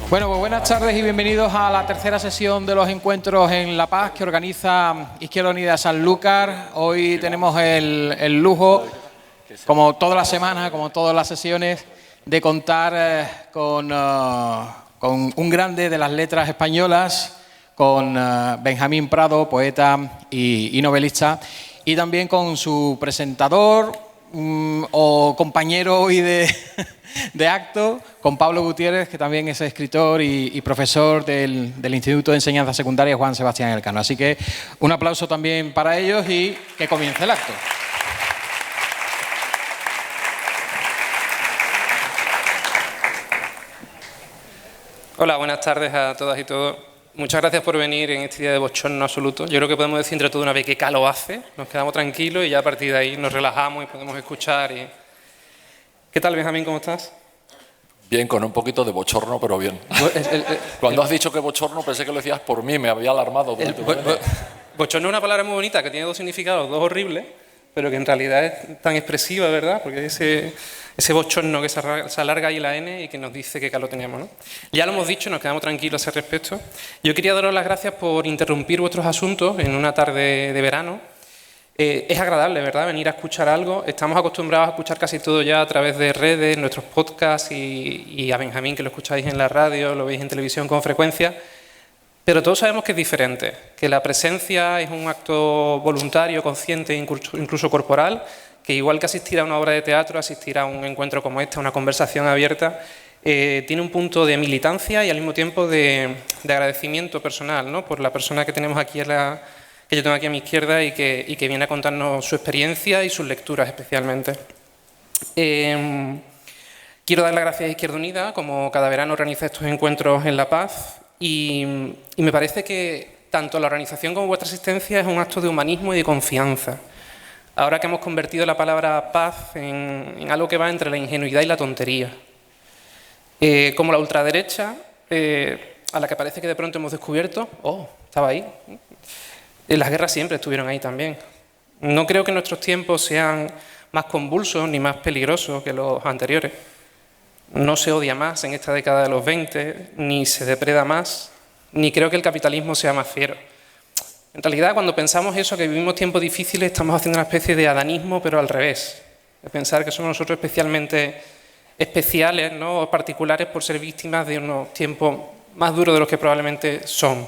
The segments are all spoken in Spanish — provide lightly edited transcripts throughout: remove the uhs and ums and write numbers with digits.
Bueno, pues buenas tardes y bienvenidos a la tercera sesión de los encuentros en La Paz que organiza Izquierda Unida Sanlúcar. Hoy tenemos el lujo, como todas las semanas, como todas las sesiones, de contar con un grande de las letras españolas, con Benjamín Prado, poeta y novelista, y también con su presentador o compañero hoy de acto, con Pablo Gutiérrez, que también es escritor y profesor del Instituto de Enseñanza Secundaria Juan Sebastián Elcano. Así que un aplauso también para ellos y que comience el acto. Hola, buenas tardes a todas y todos. Muchas gracias por venir en este día de bochorno absoluto. Yo creo que podemos decir entre todos una vez que calor hace, nos quedamos tranquilos y ya a partir de ahí nos relajamos y podemos escuchar. ¿Qué tal, Benjamín? ¿Cómo estás? Bien, con un poquito de bochorno, pero bien. Cuando has dicho que bochorno pensé que lo decías por mí, me había alarmado. Bochorno es una palabra muy bonita que tiene dos significados, dos horribles, pero que en realidad es tan expresiva, ¿verdad? Porque ese bochorno que se alarga ahí la N y que nos dice qué calor tenemos, ¿no? Ya lo hemos dicho, nos quedamos tranquilos a ese respecto. Yo quería daros las gracias por interrumpir vuestros asuntos en una tarde de verano. Es agradable, ¿verdad?, venir a escuchar algo. Estamos acostumbrados a escuchar casi todo ya a través de redes, nuestros podcasts y a Benjamín, que lo escucháis en la radio, lo veis en televisión con frecuencia. Pero todos sabemos que es diferente, que la presencia es un acto voluntario, consciente, incluso corporal, que igual que asistir a una obra de teatro, asistir a un encuentro como este, a una conversación abierta, tiene un punto de militancia y al mismo tiempo de agradecimiento personal, ¿no?, por la persona que tenemos aquí que yo tengo aquí a mi izquierda y que viene a contarnos su experiencia y sus lecturas especialmente. Quiero dar las gracias a Izquierda Unida, como cada verano organiza estos encuentros en La Paz, y me parece que tanto la organización como vuestra asistencia es un acto de humanismo y de confianza. Ahora que hemos convertido la palabra paz en algo que va entre la ingenuidad y la tontería. Como la ultraderecha, a la que parece que de pronto hemos descubierto, estaba ahí. Las guerras siempre estuvieron ahí también. No creo que nuestros tiempos sean más convulsos ni más peligrosos que los anteriores. No se odia más en esta década de los 20, ni se depreda más, ni creo que el capitalismo sea más fiero. En realidad, cuando pensamos eso, que vivimos tiempos difíciles, estamos haciendo una especie de adanismo, pero al revés. De pensar que somos nosotros especialmente especiales, ¿no?, o particulares por ser víctimas de unos tiempos más duros de los que probablemente son.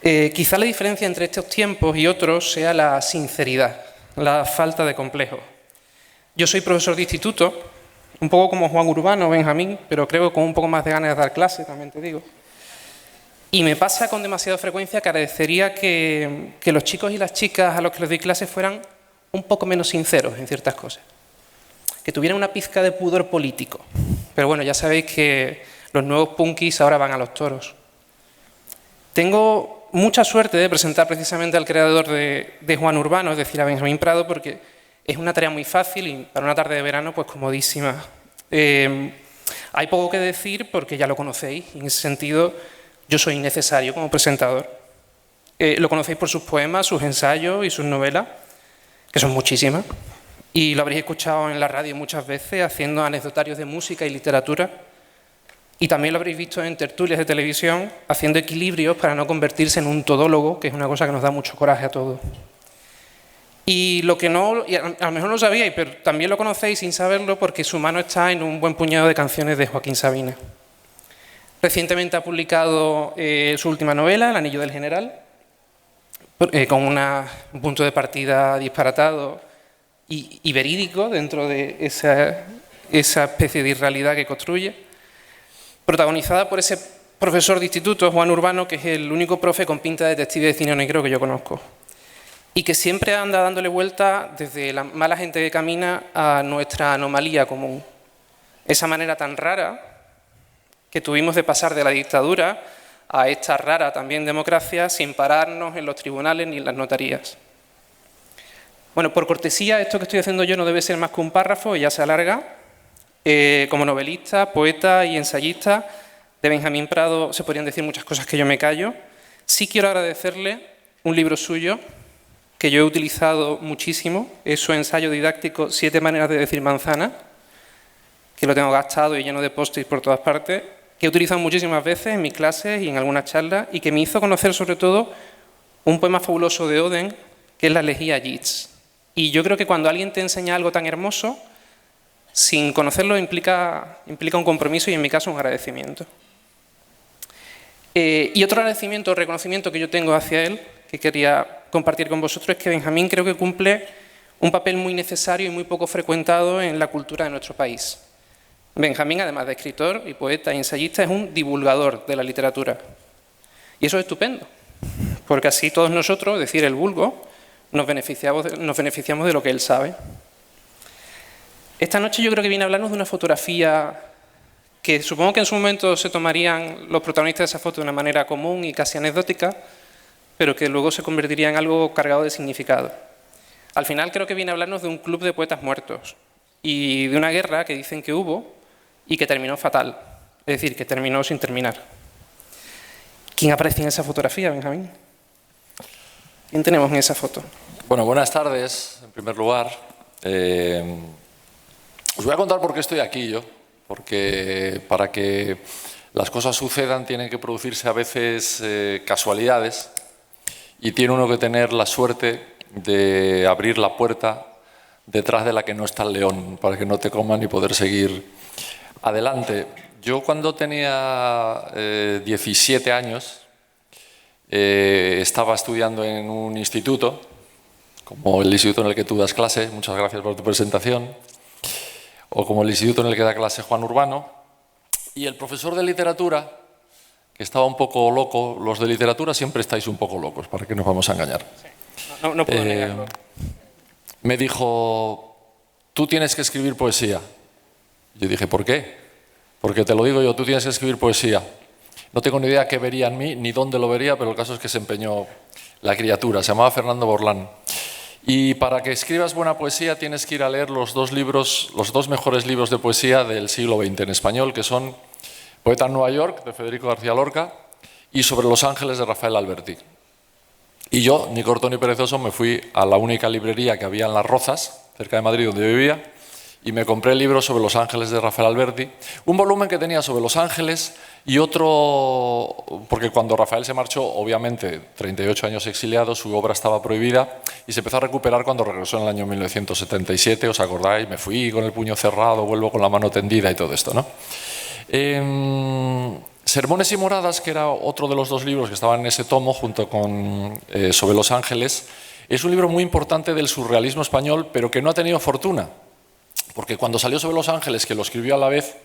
Quizá la diferencia entre estos tiempos y otros sea la sinceridad, la falta de complejo. Yo soy profesor de instituto, un poco como Juan Urbano, Benjamín, pero creo que con un poco más de ganas de dar clase, también te digo. Y me pasa con demasiada frecuencia que agradecería que los chicos y las chicas a los que les doy clase fueran un poco menos sinceros en ciertas cosas. Que tuvieran una pizca de pudor político. Pero bueno, ya sabéis que los nuevos punkis ahora van a los toros. Tengo mucha suerte de presentar precisamente al creador de Juan Urbano, es decir, a Benjamín Prado, porque es una tarea muy fácil y para una tarde de verano pues comodísima. Hay poco que decir porque ya lo conocéis, y en ese sentido yo soy innecesario como presentador. Lo conocéis por sus poemas, sus ensayos y sus novelas, que son muchísimas, y lo habréis escuchado en la radio muchas veces haciendo anecdotarios de música y literatura. Y también lo habréis visto en tertulias de televisión, haciendo equilibrios para no convertirse en un todólogo, que es una cosa que nos da mucho coraje a todos. Y lo que no, y a lo mejor no lo sabíais, pero también lo conocéis sin saberlo porque su mano está en un buen puñado de canciones de Joaquín Sabina. Recientemente ha publicado su última novela, El anillo del general, con un punto de partida disparatado y verídico dentro de esa especie de irrealidad que construye. Protagonizada por ese profesor de instituto, Juan Urbano, que es el único profe con pinta de detective de cine negro que yo conozco. Y que siempre anda dándole vuelta desde la mala gente que camina a nuestra anomalía común. Esa manera tan rara que tuvimos de pasar de la dictadura a esta rara también democracia sin pararnos en los tribunales ni en las notarías. Bueno, por cortesía, esto que estoy haciendo yo no debe ser más que un párrafo y ya se alarga. Como novelista, poeta y ensayista de Benjamín Prado se podrían decir muchas cosas que yo me callo. Sí quiero agradecerle un libro suyo que yo he utilizado muchísimo, es su ensayo didáctico 7 maneras de decir manzana, que lo tengo gastado y lleno de post-it por todas partes, que he utilizado muchísimas veces en mis clases y en algunas charlas y que me hizo conocer sobre todo un poema fabuloso de Oden, que es la elegía Yeats. Y yo creo que cuando alguien te enseña algo tan hermoso, sin conocerlo implica un compromiso y en mi caso un agradecimiento. Y otro agradecimiento o reconocimiento que yo tengo hacia él, que quería compartir con vosotros, es que Benjamín creo que cumple un papel muy necesario y muy poco frecuentado en la cultura de nuestro país. Benjamín, además de escritor y poeta y ensayista, es un divulgador de la literatura. Y eso es estupendo, porque así todos nosotros, es decir, el vulgo, nos beneficiamos de lo que él sabe. Esta noche yo creo que viene a hablarnos de una fotografía que supongo que en su momento se tomarían los protagonistas de esa foto de una manera común y casi anecdótica, pero que luego se convertiría en algo cargado de significado. Al final creo que viene a hablarnos de un club de poetas muertos y de una guerra que dicen que hubo y que terminó fatal, es decir, que terminó sin terminar. ¿Quién aparece en esa fotografía, Benjamín? ¿Quién tenemos en esa foto? Bueno, buenas tardes, en primer lugar. Os voy a contar por qué estoy aquí yo, porque para que las cosas sucedan tienen que producirse a veces casualidades y tiene uno que tener la suerte de abrir la puerta detrás de la que no está el león, para que no te coman y poder seguir adelante. Yo cuando tenía 17 años estaba estudiando en un instituto, como el instituto en el que tú das clase, muchas gracias por tu presentación, o como el instituto en el que da clase Juan Urbano, y el profesor de literatura, que estaba un poco loco, los de literatura siempre estáis un poco locos, para que nos vamos a engañar. No puedo negarlo. Me dijo, tú tienes que escribir poesía. Yo dije, ¿por qué? Porque te lo digo yo, tú tienes que escribir poesía. No tengo ni idea qué vería en mí, ni dónde lo vería, pero el caso es que se empeñó la criatura. Se llamaba Fernando Borlán. Y para que escribas buena poesía tienes que ir a leer los dos mejores libros de poesía del siglo XX en español, que son Poeta en Nueva York, de Federico García Lorca, y Sobre los ángeles, de Rafael Alberti. Y yo, ni corto ni perezoso, me fui a la única librería que había en Las Rozas, cerca de Madrid, donde yo vivía, y me compré el libro Sobre los ángeles, de Rafael Alberti, un volumen que tenía sobre los ángeles y otro, porque cuando Rafael se marchó, obviamente, 38 años exiliado, su obra estaba prohibida y se empezó a recuperar cuando regresó en el año 1977, ¿os acordáis? Me fui con el puño cerrado, vuelvo con la mano tendida y todo esto, ¿no? Sermones y moradas, que era otro de los dos libros que estaban en ese tomo, junto con Sobre los ángeles, es un libro muy importante del surrealismo español, pero que no ha tenido fortuna, porque cuando salió Sobre los ángeles, que lo escribió a la vez,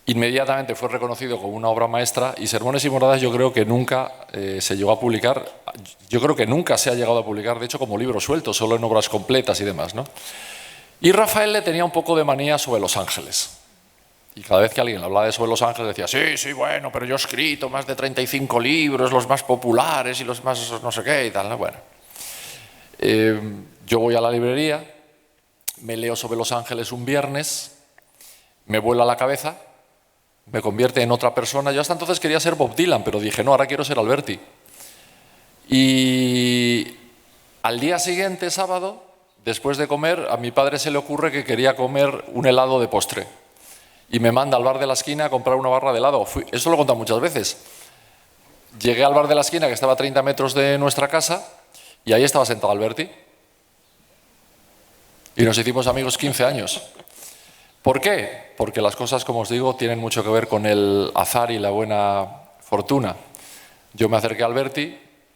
inmediatamente fue reconocido como una obra maestra, y Sermones y moradas yo creo que nunca se llegó a publicar, yo creo que nunca se ha llegado a publicar, de hecho, como libro suelto, solo en obras completas y demás, ¿no? Y Rafael le tenía un poco de manía sobre los ángeles. Y cada vez que alguien le hablaba de Sobre los ángeles decía, sí, bueno, pero yo he escrito más de 35 libros, los más populares y los más no sé qué y tal, ¿no? Bueno, yo voy a la librería, me leo Sobre los ángeles un viernes, me vuela la cabeza, me convierte en otra persona. Yo hasta entonces quería ser Bob Dylan, pero dije, no, ahora quiero ser Alberti. Y al día siguiente, sábado, después de comer, a mi padre se le ocurre que quería comer un helado de postre. Y me manda al bar de la esquina a comprar una barra de helado. Eso lo he contado muchas veces. Llegué al bar de la esquina, que estaba a 30 metros de nuestra casa, y ahí estaba sentado Alberti. Y nos hicimos amigos 15 años. ¿Por qué? Porque las cosas, como os digo, tienen mucho que ver con el azar y la buena fortuna. Yo me acerqué a Alberti,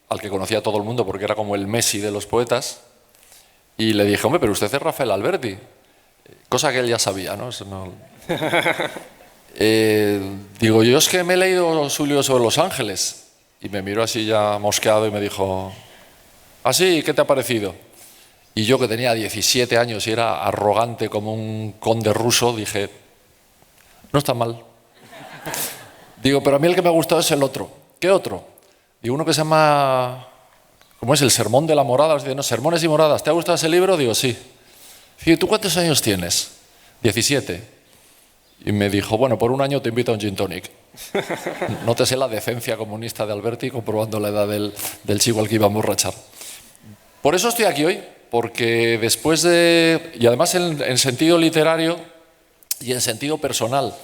al que conocía todo el mundo porque era como el Messi de los poetas, y le dije, hombre, pero usted es Rafael Alberti. Cosa que él ya sabía, ¿no? Eso no... digo, yo es que me he leído su libro Sobre los ángeles. Y me miró así ya mosqueado y me dijo, ¿ah, sí? ¿Qué te ha parecido? Y yo, que tenía 17 años y era arrogante como un conde ruso, dije, no está mal. Digo, pero a mí el que me ha gustado es el otro. ¿Qué otro? Digo, uno que se llama, ¿cómo es? El Sermón de la Morada. Dice, no, Sermones y Moradas. ¿Te ha gustado ese libro? Digo, sí. Digo, ¿tú cuántos años tienes? 17. Y me dijo, bueno, por un año te invito a un gin tonic. Nótese la decencia comunista de Alberti comprobando la edad del chico al que iba a emborrachar. Por eso estoy aquí hoy, porque después de... Y además en sentido literario y en sentido personal.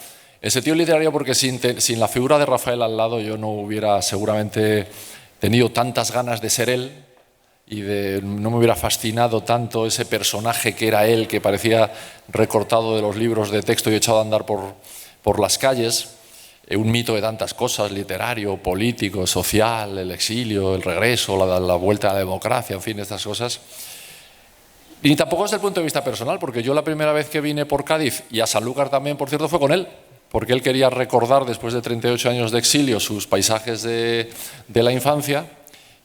En sentido literario porque sin la figura de Rafael al lado yo no hubiera seguramente tenido tantas ganas de ser él y no me hubiera fascinado tanto ese personaje que era él, que parecía recortado de los libros de texto y echado a andar por las calles. Un mito de tantas cosas, literario, político, social, el exilio, el regreso, la vuelta a la democracia, en fin, estas cosas. Y tampoco desde el punto de vista personal, porque yo la primera vez que vine por Cádiz, y a Sanlúcar también, por cierto, fue con él, porque él quería recordar, después de 38 años de exilio, sus paisajes de la infancia,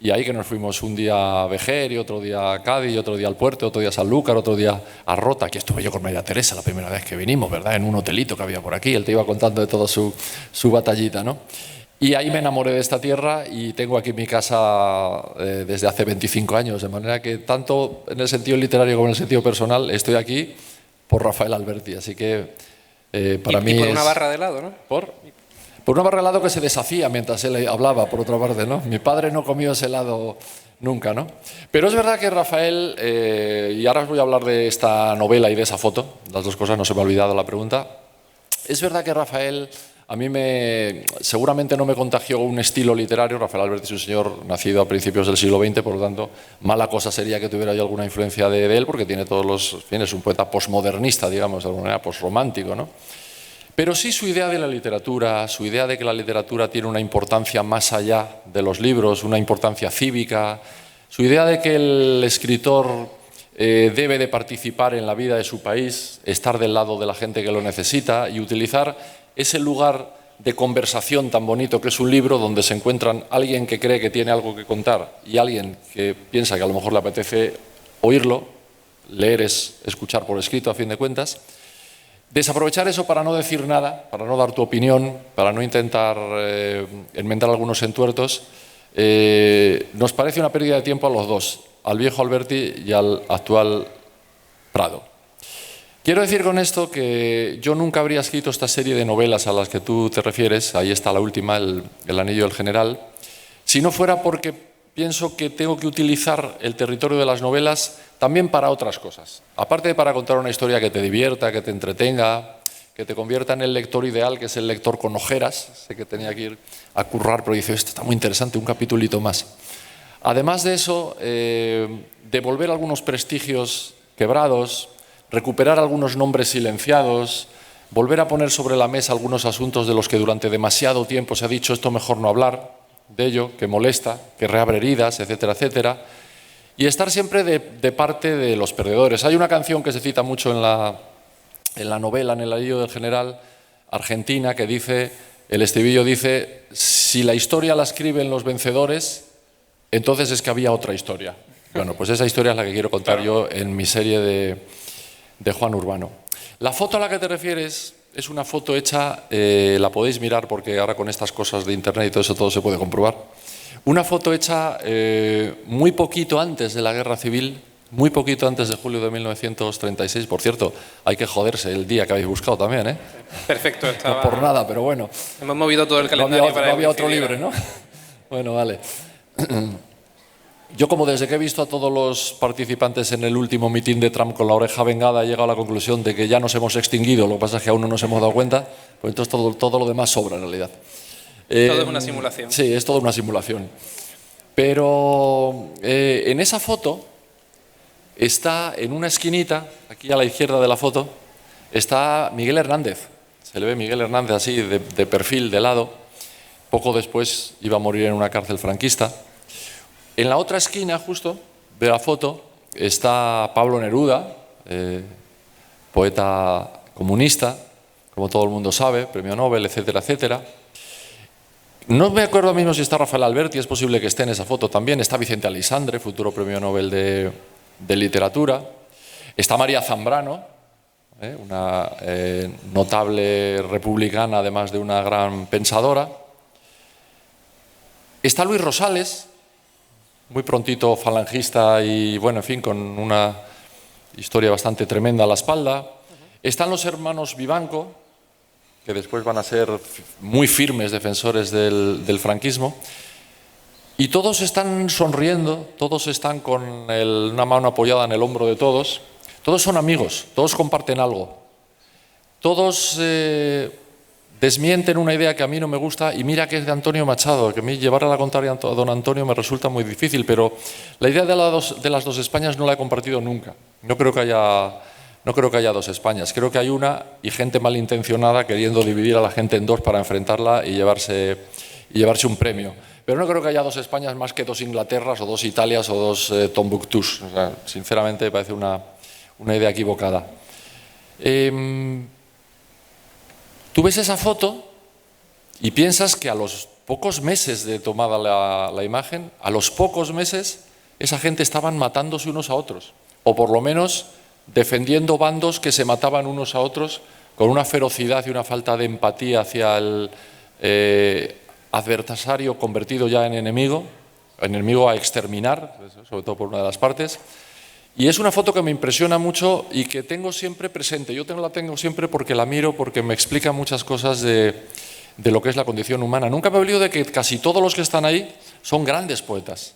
y ahí que nos fuimos un día a Vejer, y otro día a Cádiz, y otro día al Puerto, otro día a Sanlúcar, otro día a Rota. Aquí estuve yo con María Teresa la primera vez que vinimos, ¿verdad? En un hotelito que había por aquí, él te iba contando de toda su batallita, ¿no? Y ahí me enamoré de esta tierra y tengo aquí mi casa desde hace 25 años, de manera que tanto en el sentido literario como en el sentido personal estoy aquí por Rafael Alberti, así que para mí y por es... una barra de helado, ¿no? Por una barra de helado que se deshacía mientras él hablaba, por otra parte, ¿no? Mi padre no comió ese helado nunca, ¿no? Pero es verdad que Rafael, y ahora os voy a hablar de esta novela y de esa foto, las dos cosas, no se me ha olvidado la pregunta. Es verdad que Rafael a mí seguramente no me contagió un estilo literario. Rafael Alberti es un señor nacido a principios del siglo XX, por lo tanto, mala cosa sería que tuviera yo alguna influencia de él, porque tiene es un poeta posmodernista, digamos, de alguna manera, posromántico, ¿no? Pero sí su idea de la literatura, su idea de que la literatura tiene una importancia más allá de los libros, una importancia cívica, su idea de que el escritor debe de participar en la vida de su país, estar del lado de la gente que lo necesita y utilizar ese lugar de conversación tan bonito que es un libro, donde se encuentran alguien que cree que tiene algo que contar y alguien que piensa que a lo mejor le apetece oírlo. Leer es escuchar por escrito, a fin de cuentas. Desaprovechar eso para no decir nada, para no dar tu opinión, para no intentar enmendar algunos entuertos, nos parece una pérdida de tiempo a los dos, al viejo Alberti y al actual Prado. Quiero decir con esto que yo nunca habría escrito esta serie de novelas a las que tú te refieres, ahí está la última, el Anillo del General, si no fuera porque pienso que tengo que utilizar el territorio de las novelas también para otras cosas. Aparte de para contar una historia que te divierta, que te entretenga, que te convierta en el lector ideal, que es el lector con ojeras. Sé que tenía que ir a currar, pero dice, esto está muy interesante, un capitulito más. Además de eso, devolver algunos prestigios quebrados, recuperar algunos nombres silenciados, volver a poner sobre la mesa algunos asuntos de los que durante demasiado tiempo se ha dicho esto mejor no hablar de ello, que molesta, que reabre heridas, etcétera, etcétera. Y estar siempre de parte de los perdedores. Hay una canción que se cita mucho en la novela, en El Anillo del General, argentina, que dice, el estribillo dice, si la historia la escriben los vencedores, entonces es que había otra historia. Bueno, pues esa historia es la que quiero contar yo en mi serie de Juan Urbano. La foto a la que te refieres es una foto hecha, la podéis mirar porque ahora con estas cosas de internet y todo eso todo se puede comprobar. Una foto hecha muy poquito antes de la Guerra Civil, muy poquito antes de julio de 1936. Por cierto, hay que joderse el día que habéis buscado también, ¿eh? Perfecto, estaba... No por nada, pero bueno. Hemos movido todo el calendario no había otro libre, ¿no? Bueno, vale. Yo, como desde que he visto a todos los participantes en el último mitin de Trump con la oreja vengada, he llegado a la conclusión de que ya nos hemos extinguido, lo que pasa es que aún no nos hemos dado cuenta, pues entonces todo lo demás sobra en realidad. Todo es una simulación. Sí, es toda una simulación. Pero en esa foto está en una esquinita, aquí a la izquierda de la foto, está Miguel Hernández. Se le ve Miguel Hernández así, de perfil, de lado. Poco después iba a morir en una cárcel franquista. En la otra esquina, justo, de la foto, está Pablo Neruda, poeta comunista, como todo el mundo sabe, premio Nobel, etcétera, etcétera. No me acuerdo mismo si está Rafael Alberti, es posible que esté en esa foto también. Está Vicente Aleixandre, futuro premio Nobel de literatura. Está María Zambrano, una notable republicana, además de una gran pensadora. Está Luis Rosales, muy prontito falangista y, bueno, en fin, con una historia bastante tremenda a la espalda. Están los hermanos Vivanco, que después van a ser muy firmes defensores del franquismo. Y todos están sonriendo, todos están con una mano apoyada en el hombro de todos. Todos son amigos, todos comparten algo. Todos desmienten una idea que a mí no me gusta, y mira que es de Antonio Machado, que a mí llevar a la contraria a don Antonio me resulta muy difícil, pero la idea de las dos Españas no la he compartido nunca. No creo que haya dos Españas, creo que hay una, y gente malintencionada queriendo dividir a la gente en dos para enfrentarla y llevarse un premio. Pero no creo que haya dos Españas más que dos Inglaterras o dos Italias o dos Tombuctús. O sea, sinceramente me parece una idea equivocada. Tú ves esa foto y piensas que a los pocos meses de tomada la imagen, a los pocos meses, esa gente estaban matándose unos a otros, o por lo menos defendiendo bandos que se mataban unos a otros con una ferocidad y una falta de empatía hacia el adversario convertido ya en enemigo a exterminar, sobre todo por una de las partes. Y es una foto que me impresiona mucho y que tengo siempre presente. La tengo siempre porque la miro, porque me explica muchas cosas de lo que es la condición humana. Nunca me olvido de que casi todos los que están ahí son grandes poetas.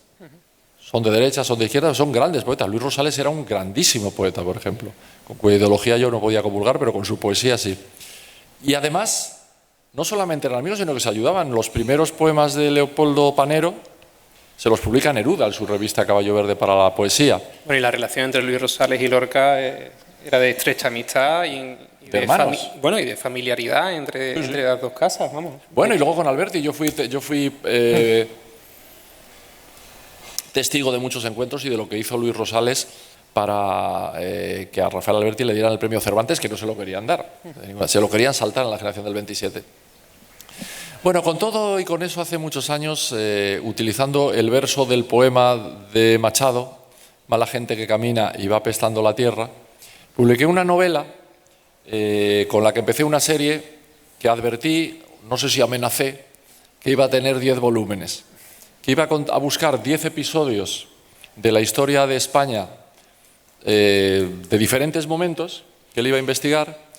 Son de derecha, son de izquierda, son grandes poetas. Luis Rosales era un grandísimo poeta, por ejemplo, con cuya ideología yo no podía comulgar, pero con su poesía sí. Y además, no solamente eran amigos, sino que se ayudaban. Los primeros poemas de Leopoldo Panero se los publica Neruda en su revista Caballo Verde para la poesía. Bueno, y la relación entre Luis Rosales y Lorca era de estrecha amistad y de hermanos. Y de familiaridad entre las dos casas, vamos. Bueno, y luego con Alberti yo fui testigo de muchos encuentros y de lo que hizo Luis Rosales para que a Rafael Alberti le dieran el premio Cervantes, que no se lo querían dar. Se lo querían saltar en la generación del 27. Bueno, con todo y con eso, hace muchos años, utilizando el verso del poema de Machado, Mala gente que camina y va apestando la tierra, publiqué una novela con la que empecé una serie que advertí, no sé si amenacé, que iba a tener 10 volúmenes, que iba a buscar 10 episodios de la historia de España de diferentes momentos que él iba a investigar,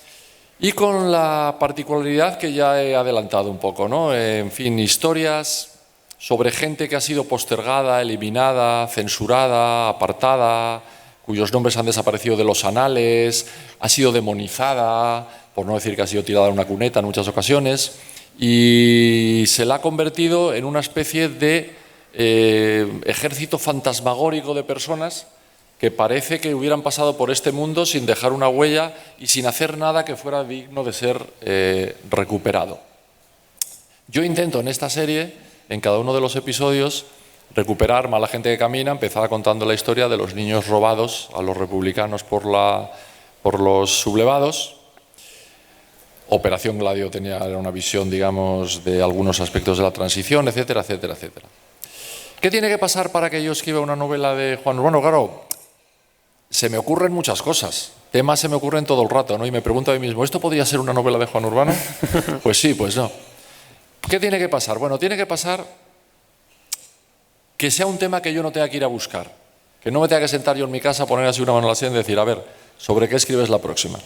y con la particularidad que ya he adelantado un poco, ¿no? En fin, historias sobre gente que ha sido postergada, eliminada, censurada, apartada, cuyos nombres han desaparecido de los anales, ha sido demonizada, por no decir que ha sido tirada en una cuneta en muchas ocasiones, y se la ha convertido en una especie de ejército fantasmagórico de personas que parece que hubieran pasado por este mundo sin dejar una huella y sin hacer nada que fuera digno de ser recuperado. Yo intento en esta serie, en cada uno de los episodios, recuperar Mala gente que camina. Empezaba contando la historia de los niños robados a los republicanos por los sublevados. Operación Gladio era una visión, digamos, de algunos aspectos de la transición, etcétera, etcétera, etcétera. ¿Qué tiene que pasar para que yo escriba una novela de Juan Urbano? Claro, se me ocurren muchas cosas, temas se me ocurren todo el rato, ¿no? Y me pregunto a mí mismo, ¿esto podría ser una novela de Juan Urbano? Pues sí, pues no. ¿Qué tiene que pasar? Bueno, tiene que pasar que sea un tema que yo no tenga que ir a buscar, que no me tenga que sentar yo en mi casa, poner así una mano en la sien y decir, a ver, ¿sobre qué escribes la próxima?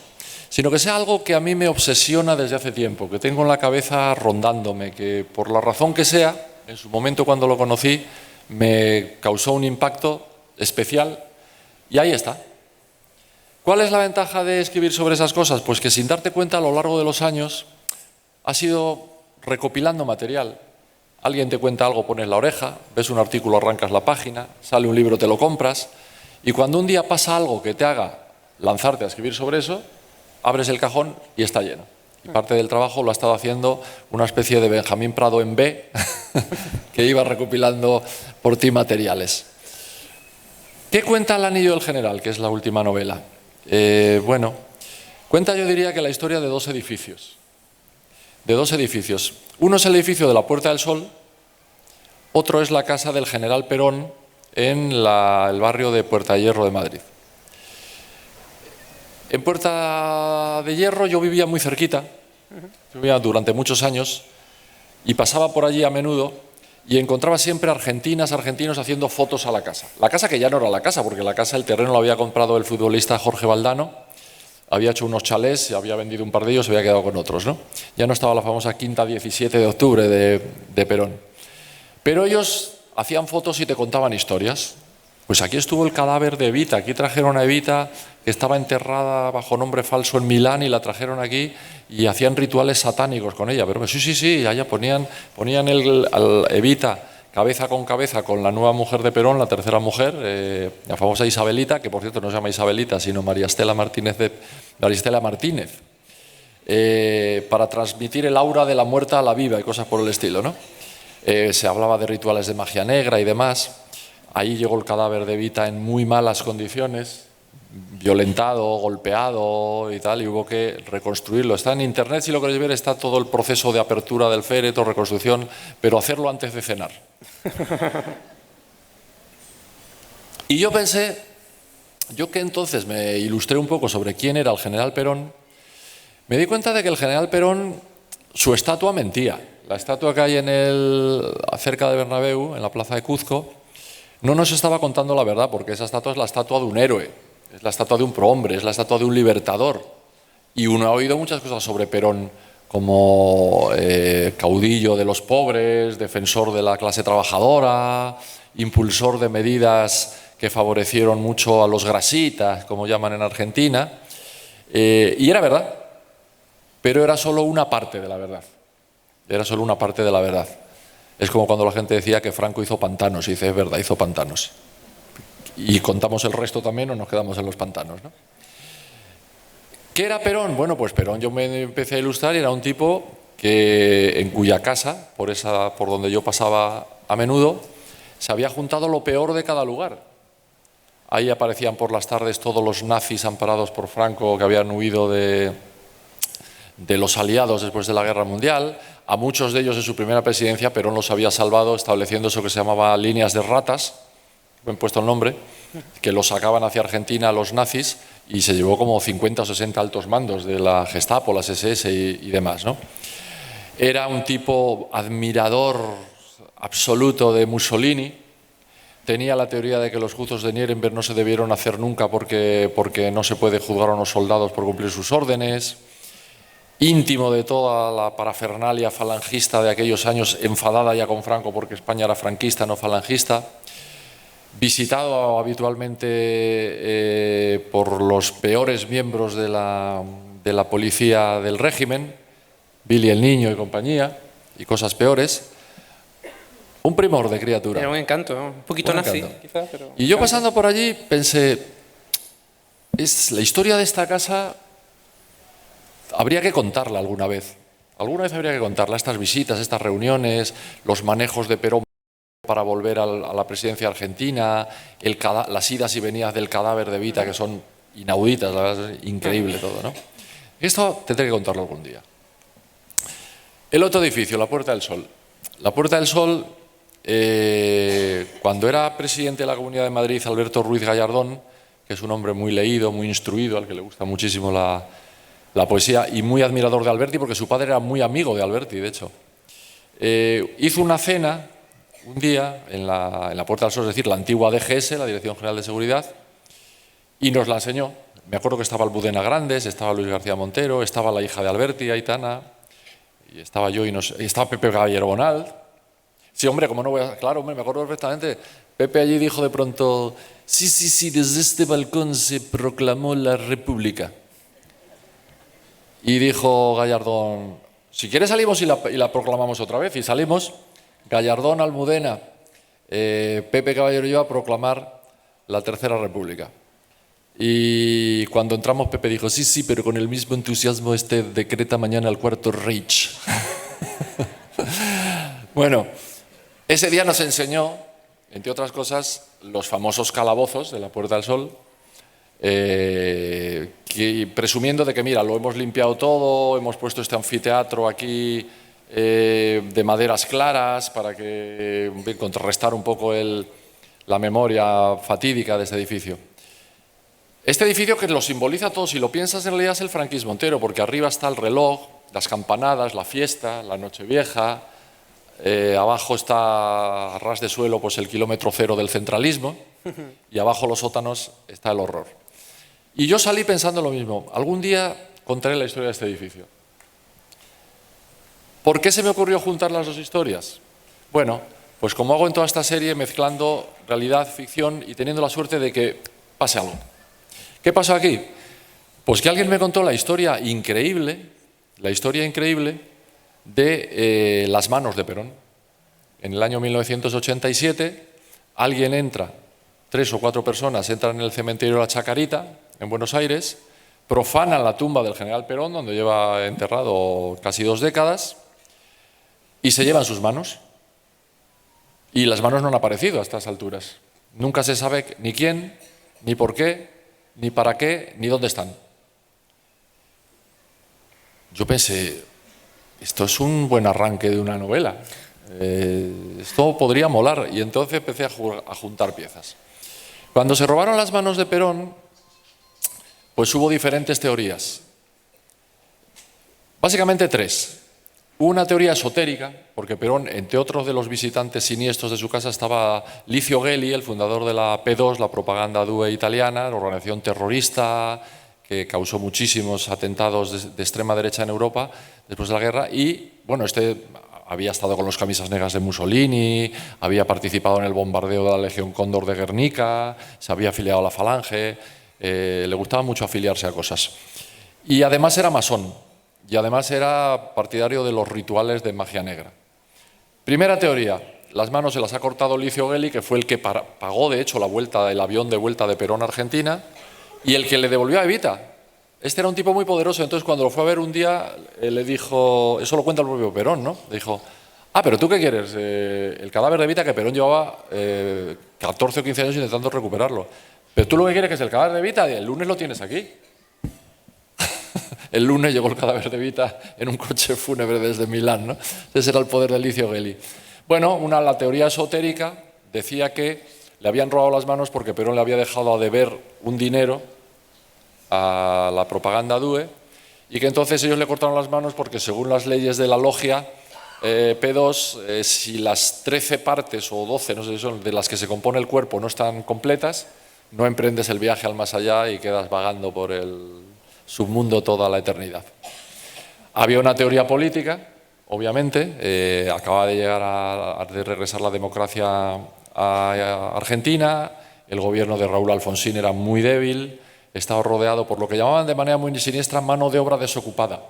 Sino que sea algo que a mí me obsesiona desde hace tiempo, que tengo en la cabeza rondándome, que por la razón que sea, en su momento cuando lo conocí, me causó un impacto especial. Y ahí está. ¿Cuál es la ventaja de escribir sobre esas cosas? Pues que sin darte cuenta a lo largo de los años has ido recopilando material. Alguien te cuenta algo, pones la oreja, ves un artículo, arrancas la página, sale un libro, te lo compras, y cuando un día pasa algo que te haga lanzarte a escribir sobre eso, abres el cajón y está lleno. Y parte del trabajo lo ha estado haciendo una especie de Benjamín Prado en B, que iba recopilando por ti materiales. ¿Qué cuenta El anillo del general, que es la última novela? Bueno, cuenta, yo diría, que la historia de dos edificios. Uno es el edificio de la Puerta del Sol, otro es la casa del general Perón en el barrio de Puerta de Hierro de Madrid. En Puerta de Hierro yo vivía muy cerquita, vivía durante muchos años y pasaba por allí a menudo. Y encontraba siempre argentinos haciendo fotos a la casa. La casa que ya no era la casa, porque la casa, el terreno lo había comprado el futbolista Jorge Valdano, había hecho unos chalés, había vendido un par de ellos, se había quedado con otros, ¿no? Ya no estaba la famosa quinta 17 de octubre de Perón. Pero ellos hacían fotos y te contaban historias. Pues aquí estuvo el cadáver de Evita, aquí trajeron a Evita, que estaba enterrada bajo nombre falso en Milán, y la trajeron aquí y hacían rituales satánicos con ella. Pero sí, allá ponían al Evita cabeza con la nueva mujer de Perón, la tercera mujer, la famosa Isabelita, que por cierto no se llama Isabelita, sino María Estela Martínez, para transmitir el aura de la muerta a la viva y cosas por el estilo, ¿no? Se hablaba de rituales de magia negra y demás. Ahí llegó el cadáver de Evita en muy malas condiciones, violentado, golpeado y tal, y hubo que reconstruirlo. Está en internet, si lo queréis ver, está todo el proceso de apertura del féretro, reconstrucción, pero hacerlo antes de cenar. Y yo pensé, yo que entonces me ilustré un poco sobre quién era el general Perón, me di cuenta de que el general Perón, su estatua mentía. La estatua que hay cerca de Bernabéu, en la plaza de Cuzco, no nos estaba contando la verdad, porque esa estatua es la estatua de un héroe, es la estatua de un prohombre, es la estatua de un libertador. Y uno ha oído muchas cosas sobre Perón, como caudillo de los pobres, defensor de la clase trabajadora, impulsor de medidas que favorecieron mucho a los grasitas, como llaman en Argentina. Y era verdad, pero era solo una parte de la verdad. Era solo una parte de la verdad. Es como cuando la gente decía que Franco hizo pantanos, y dice, es verdad, hizo pantanos. Y contamos el resto también o nos quedamos en los pantanos, ¿no? ¿Qué era Perón? Bueno, pues Perón, yo me empecé a ilustrar, y era un tipo en cuya casa, por donde yo pasaba a menudo, se había juntado lo peor de cada lugar. Ahí aparecían por las tardes todos los nazis amparados por Franco que habían huido de los aliados después de la Guerra Mundial. A muchos de ellos en su primera presidencia Perón los había salvado estableciendo eso que se llamaba líneas de ratas, me han puesto el nombre, que los sacaban hacia Argentina a los nazis, y se llevó como 50 o 60 altos mandos de la Gestapo, las SS y demás, ¿no? Era un tipo admirador absoluto de Mussolini. Tenía la teoría de que los juzos de Nuremberg no se debieron hacer nunca porque no se puede juzgar a unos soldados por cumplir sus órdenes. Íntimo de toda la parafernalia falangista de aquellos años, enfadada ya con Franco porque España era franquista, no falangista. Visitado habitualmente por los peores miembros de la policía del régimen, Billy el Niño y compañía, y cosas peores. Un primor de criatura. Era un encanto, ¿no? Un poquito nazi, quizás. Pero... Y yo pasando por allí pensé, la historia de esta casa habría que contarla alguna vez. Alguna vez habría que contarla, estas visitas, estas reuniones, los manejos de Perón para volver a la presidencia argentina, las idas y venidas del cadáver de Evita, que son inauditas, la verdad es increíble todo, ¿no? Esto tendré que contarlo algún día. El otro edificio, la Puerta del Sol. La Puerta del Sol, cuando era presidente de la Comunidad de Madrid, Alberto Ruiz Gallardón, que es un hombre muy leído, muy instruido, al que le gusta muchísimo la poesía, y muy admirador de Alberti, porque su padre era muy amigo de Alberti, de hecho. Hizo una cena un día en la Puerta del Sol, es decir, la antigua DGS, la Dirección General de Seguridad, y nos la enseñó. Me acuerdo que estaba Almudena Grandes, estaba Luis García Montero, estaba la hija de Alberti, Aitana, y estaba yo, y estaba Pepe Caballero Bonal. Sí, hombre, como no voy a... Claro, hombre, me acuerdo perfectamente. Pepe allí dijo de pronto, sí, desde este balcón se proclamó la República. Y dijo Gallardón, si quieres salimos y la proclamamos otra vez. Y salimos, Gallardón, Almudena, Pepe Caballero y yo a proclamar la Tercera República. Y cuando entramos Pepe dijo, sí, pero con el mismo entusiasmo decreta mañana el Cuarto Reich. Bueno, ese día nos enseñó, entre otras cosas, los famosos calabozos de la Puerta del Sol, presumiendo de que, mira, lo hemos limpiado todo, hemos puesto este anfiteatro aquí de maderas claras para contrarrestar un poco la memoria fatídica de este edificio. Este edificio que lo simboliza todo, si lo piensas, en realidad es el franquismo entero, porque arriba está el reloj, las campanadas, la fiesta, la Nochevieja, abajo está a ras de suelo pues el kilómetro cero del centralismo, y abajo los sótanos está el horror. Y yo salí pensando lo mismo, algún día contaré la historia de este edificio. ¿Por qué se me ocurrió juntar las dos historias? Bueno, Pues como hago en toda esta serie, mezclando realidad, ficción y teniendo la suerte de que pase algo. ¿Qué pasó aquí? Pues que alguien me contó la historia increíble de las manos de Perón. En el año 1987, alguien entra, 3 o 4 personas entran en el cementerio de la Chacarita, en Buenos Aires, profanan la tumba del general Perón, donde lleva enterrado casi 2 décadas, y se llevan sus manos. Y las manos no han aparecido a estas alturas. Nunca se sabe ni quién, ni por qué, ni para qué, ni dónde están. Yo pensé, esto es un buen arranque de una novela. Esto podría molar. Y entonces empecé a juntar piezas. Cuando se robaron las manos de Perón, pues hubo diferentes teorías. Básicamente 3. Una teoría esotérica, porque Perón, entre otros de los visitantes siniestros de su casa, estaba Licio Gelli, el fundador de la P2, la propaganda DUE italiana, la organización terrorista que causó muchísimos atentados de extrema derecha en Europa después de la guerra. Y, bueno, este había estado con los camisas negras de Mussolini, había participado en el bombardeo de la Legión Cóndor de Guernica, se había afiliado a la Falange, le gustaba mucho afiliarse a cosas. Y además era masón. Y además era partidario de los rituales de magia negra. Primera teoría, las manos se las ha cortado Licio Gelli, que fue el que pagó de hecho el avión de vuelta de Perón a Argentina, y el que le devolvió a Evita. Este era un tipo muy poderoso, entonces cuando lo fue a ver un día le dijo, eso lo cuenta el propio Perón, ¿no? Le dijo, pero ¿tú qué quieres? El cadáver de Evita, que Perón llevaba 14 o 15 años intentando recuperarlo. Pero tú lo que quieres que es el cadáver de Evita, el lunes lo tienes aquí. El lunes llegó el cadáver de Evita en un coche fúnebre desde Milán, ¿no? Ese era el poder de Licio Gelli. Bueno, la teoría esotérica decía que le habían robado las manos porque Perón le había dejado a deber un dinero a la propaganda DUE y que entonces ellos le cortaron las manos porque según las leyes de la logia P2, si las 13 partes o 12, no sé si son, de las que se compone el cuerpo no están completas, no emprendes el viaje al más allá y quedas vagando por el submundo toda la eternidad. Había una teoría política, obviamente, acaba de llegar de regresar la democracia a Argentina, el gobierno de Raúl Alfonsín era muy débil, estaba rodeado por lo que llamaban de manera muy siniestra mano de obra desocupada.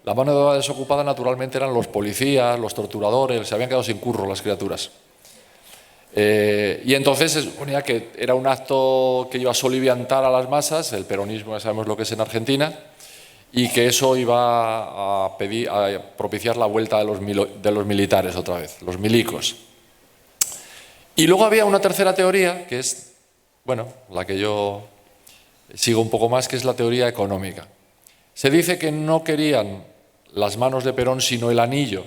La mano de obra desocupada naturalmente eran los policías, los torturadores, se habían quedado sin curro las criaturas. Y entonces se suponía que era un acto que iba a soliviantar a las masas, el peronismo ya sabemos lo que es en Argentina, y que eso iba a propiciar la vuelta de los militares otra vez, los milicos. Y luego había una tercera teoría, que es, bueno, la que yo sigo un poco más, que es la teoría económica. Se dice que no querían las manos de Perón, sino el anillo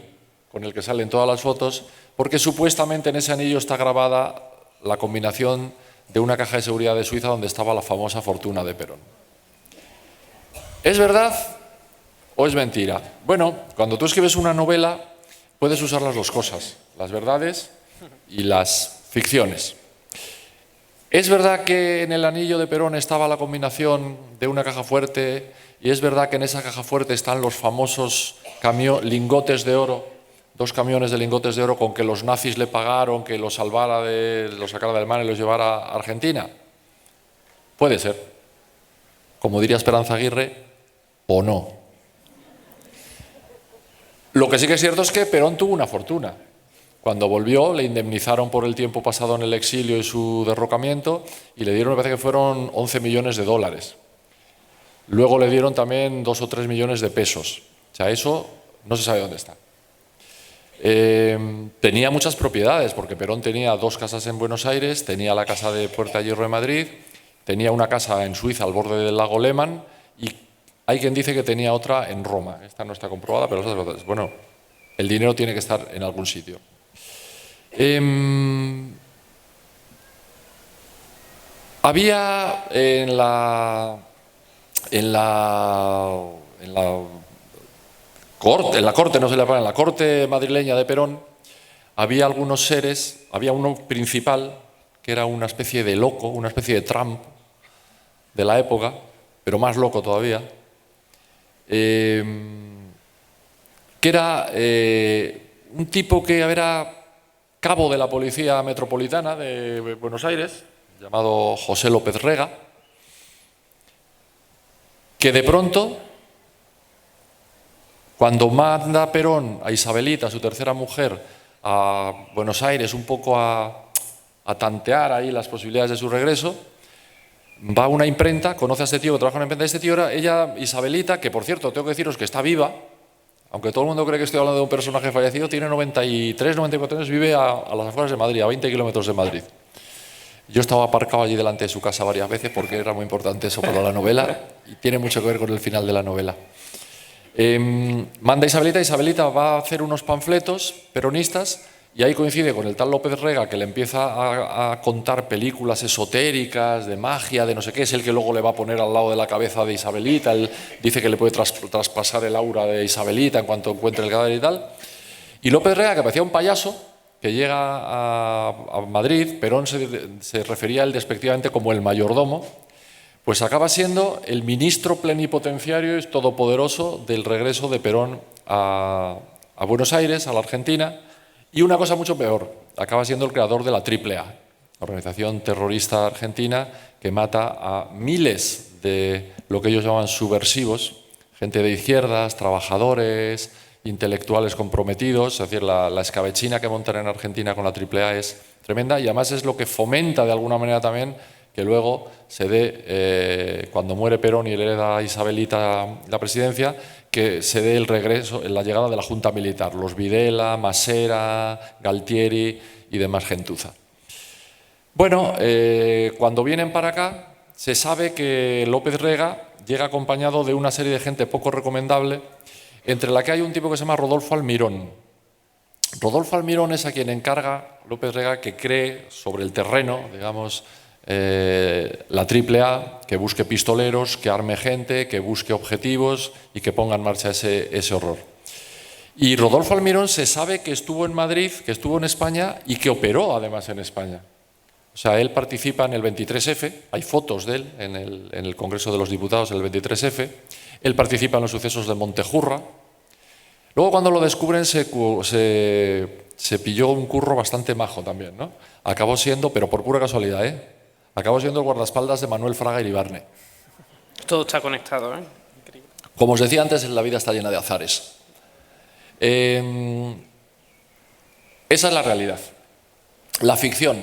con el que salen todas las fotos, porque supuestamente en ese anillo está grabada la combinación de una caja de seguridad de Suiza donde estaba la famosa fortuna de Perón. ¿Es verdad o es mentira? Bueno, cuando tú escribes una novela puedes usar las dos cosas, las verdades y las ficciones. ¿Es verdad que en el anillo de Perón estaba la combinación de una caja fuerte y es verdad que en esa caja fuerte están los famosos lingotes de oro? 2 camiones de lingotes de oro con que los nazis le pagaron que los sacara del mar y los llevara a Argentina. Puede ser. Como diría Esperanza Aguirre, o no. Lo que sí que es cierto es que Perón tuvo una fortuna. Cuando volvió le indemnizaron por el tiempo pasado en el exilio y su derrocamiento y le dieron, me parece que fueron 11 millones de dólares. Luego le dieron también 2 o 3 millones de pesos. O sea, eso no se sabe dónde está. Tenía muchas propiedades, porque Perón tenía 2 casas en Buenos Aires, tenía la casa de Puerta Hierro de Madrid, tenía una casa en Suiza al borde del lago Lehmann y hay quien dice que tenía otra en Roma. Esta no está comprobada, pero esas cosas. Bueno, el dinero tiene que estar en algún sitio. Había en la corte madrileña de Perón, había algunos seres, había uno principal, que era una especie de loco, una especie de Trump de la época, pero más loco todavía, que era un tipo que era cabo de la Policía Metropolitana de Buenos Aires, llamado José López Rega, que de pronto, cuando manda Perón a Isabelita, su tercera mujer, a Buenos Aires un poco a tantear ahí las posibilidades de su regreso, va a una imprenta, conoce a este tío que trabaja en una imprenta. Este tío era ella, Isabelita, que por cierto, tengo que deciros que está viva, aunque todo el mundo cree que estoy hablando de un personaje fallecido, tiene 93, 94 años, vive a las afueras de Madrid, a 20 kilómetros de Madrid. Yo estaba aparcado allí delante de su casa varias veces porque era muy importante eso para la novela y tiene mucho que ver con el final de la novela. Manda a Isabelita, Isabelita va a hacer unos panfletos peronistas y ahí coincide con el tal López Rega, que le empieza a contar películas esotéricas, de magia, de no sé qué, es el que luego le va a poner al lado de la cabeza de Isabelita, él dice que le puede traspasar el aura de Isabelita en cuanto encuentre el cadáver y tal. Y López Rega, que parecía un payaso, que llega a Madrid, Perón se refería a él despectivamente como el mayordomo, pues acaba siendo el ministro plenipotenciario y todopoderoso del regreso de Perón a Buenos Aires, a la Argentina, y una cosa mucho peor, acaba siendo el creador de la AAA, la organización terrorista argentina que mata a miles de lo que ellos llaman subversivos, gente de izquierdas, trabajadores, intelectuales comprometidos. Es decir, la escabechina que montan en Argentina con la AAA es tremenda y además es lo que fomenta de alguna manera también que luego se dé, cuando muere Perón y le hereda a Isabelita la presidencia, que se dé el regreso, la llegada de la Junta Militar, los Videla, Masera, Galtieri y demás gentuza. Bueno, cuando vienen para acá, se sabe que López Rega llega acompañado de una serie de gente poco recomendable, entre la que hay un tipo que se llama Rodolfo Almirón. Rodolfo Almirón es a quien encarga López Rega que cree sobre el terreno, digamos, la AAA, que busque pistoleros, que arme gente, que busque objetivos y que ponga en marcha ese horror. Y Rodolfo Almirón se sabe que estuvo en Madrid, que estuvo en España y que operó además en España. O sea, él participa en el 23F, hay fotos de él en el Congreso de los Diputados del 23F, él participa en los sucesos de Montejurra. Luego, cuando lo descubren, se pilló un curro bastante majo también, ¿no? Acabó siendo, pero por pura casualidad, acabó siendo el guardaespaldas de Manuel Fraga Iribarne. Todo está conectado, ¿eh? Como os decía antes, la vida está llena de azares. Esa es la realidad. La ficción.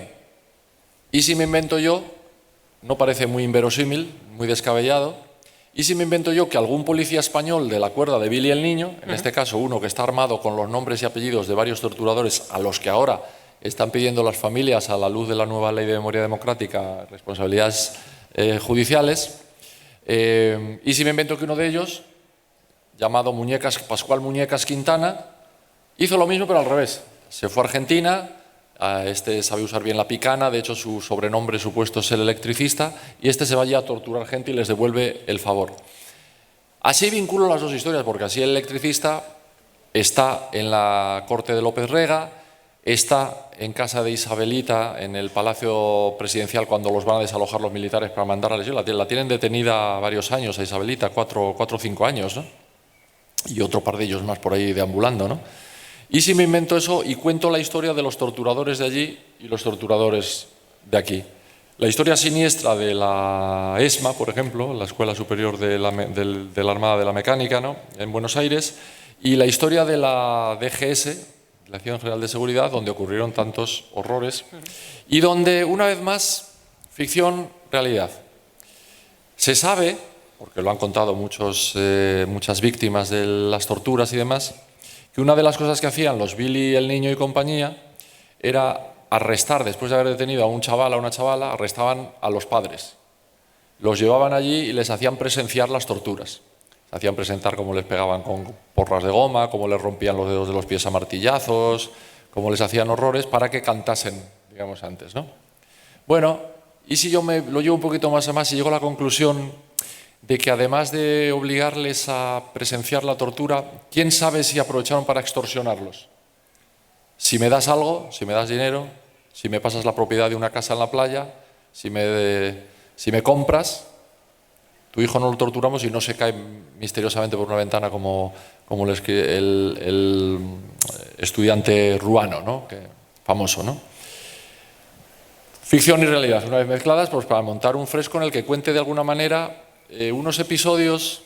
¿Y si me invento yo? No parece muy inverosímil, muy descabellado. ¿Y si me invento yo que algún policía español de la cuerda de Billy el Niño, en este caso uno que está armado con los nombres y apellidos de varios torturadores a los que ahora están pidiendo las familias, a la luz de la nueva ley de memoria democrática, responsabilidades judiciales, y si me invento que uno de ellos, llamado Pascual Muñecas Quintana, hizo lo mismo pero al revés, se fue a Argentina, este sabe usar bien la picana, de hecho su sobrenombre supuesto es el electricista, y este se va allí a torturar gente y les devuelve el favor. Así vinculo las dos historias, porque así el electricista está en la corte de López Rega, está en casa de Isabelita, en el Palacio Presidencial, cuando los van a desalojar los militares para mandar a la lesión. La tienen detenida varios años a Isabelita, 4 o 5 años, ¿no? Y otro par de ellos más por ahí deambulando, ¿no? Y si me invento eso y cuento la historia de los torturadores de allí y los torturadores de aquí. La historia siniestra de la ESMA, por ejemplo, la Escuela Superior de la Armada de la Mecánica, ¿no?, en Buenos Aires, y la historia de la DGS, la Dirección General de Seguridad, donde ocurrieron tantos horrores y donde, una vez más, ficción, realidad. Se sabe, porque lo han contado muchas víctimas de las torturas y demás, que una de las cosas que hacían los Billy el Niño y compañía era arrestar, después de haber detenido a un chaval, a una chavala, arrestaban a los padres. Los llevaban allí y les hacían presenciar las torturas. Se hacían presentar cómo les pegaban con porras de goma, cómo les rompían los dedos de los pies a martillazos, cómo les hacían horrores para que cantasen, digamos, antes, ¿no? Bueno, y si yo me lo llevo un poquito más a más y llego a la conclusión de que además de obligarles a presenciar la tortura, ¿quién sabe si aprovecharon para extorsionarlos? Si me das algo, si me das dinero, si me pasas la propiedad de una casa en la playa, si me compras, tu hijo no lo torturamos y no se cae misteriosamente por una ventana como el estudiante ruano, ¿no?, que famoso, ¿no? Ficción y realidad, una vez mezcladas, pues para montar un fresco en el que cuente de alguna manera unos episodios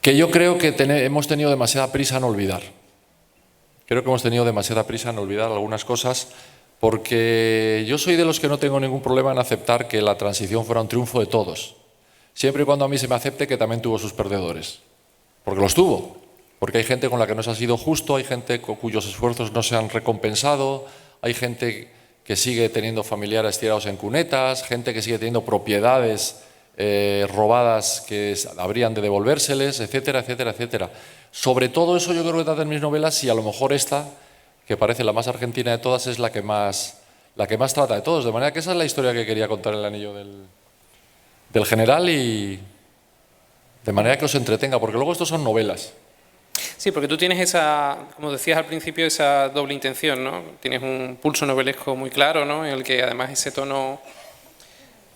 que yo creo que hemos tenido demasiada prisa en olvidar. Creo que hemos tenido demasiada prisa en olvidar algunas cosas, porque yo soy de los que no tengo ningún problema en aceptar que la transición fuera un triunfo de todos, siempre y cuando a mí se me acepte que también tuvo sus perdedores, porque los tuvo, porque hay gente con la que no se ha sido justo, hay gente cuyos esfuerzos no se han recompensado, hay gente que sigue teniendo familiares tirados en cunetas, gente que sigue teniendo propiedades robadas que habrían de devolvérseles, etcétera, etcétera, etcétera. Sobre todo eso yo creo que trata en mis novelas, y a lo mejor esta, que parece la más argentina de todas, es la que más trata de todos. De manera que esa es la historia que quería contar en el Anillo del General, y de manera que os entretenga, porque luego estos son novelas. Sí, porque tú tienes esa, como decías al principio, esa doble intención, ¿no? Tienes un pulso novelesco muy claro, ¿no? En el que además ese tono...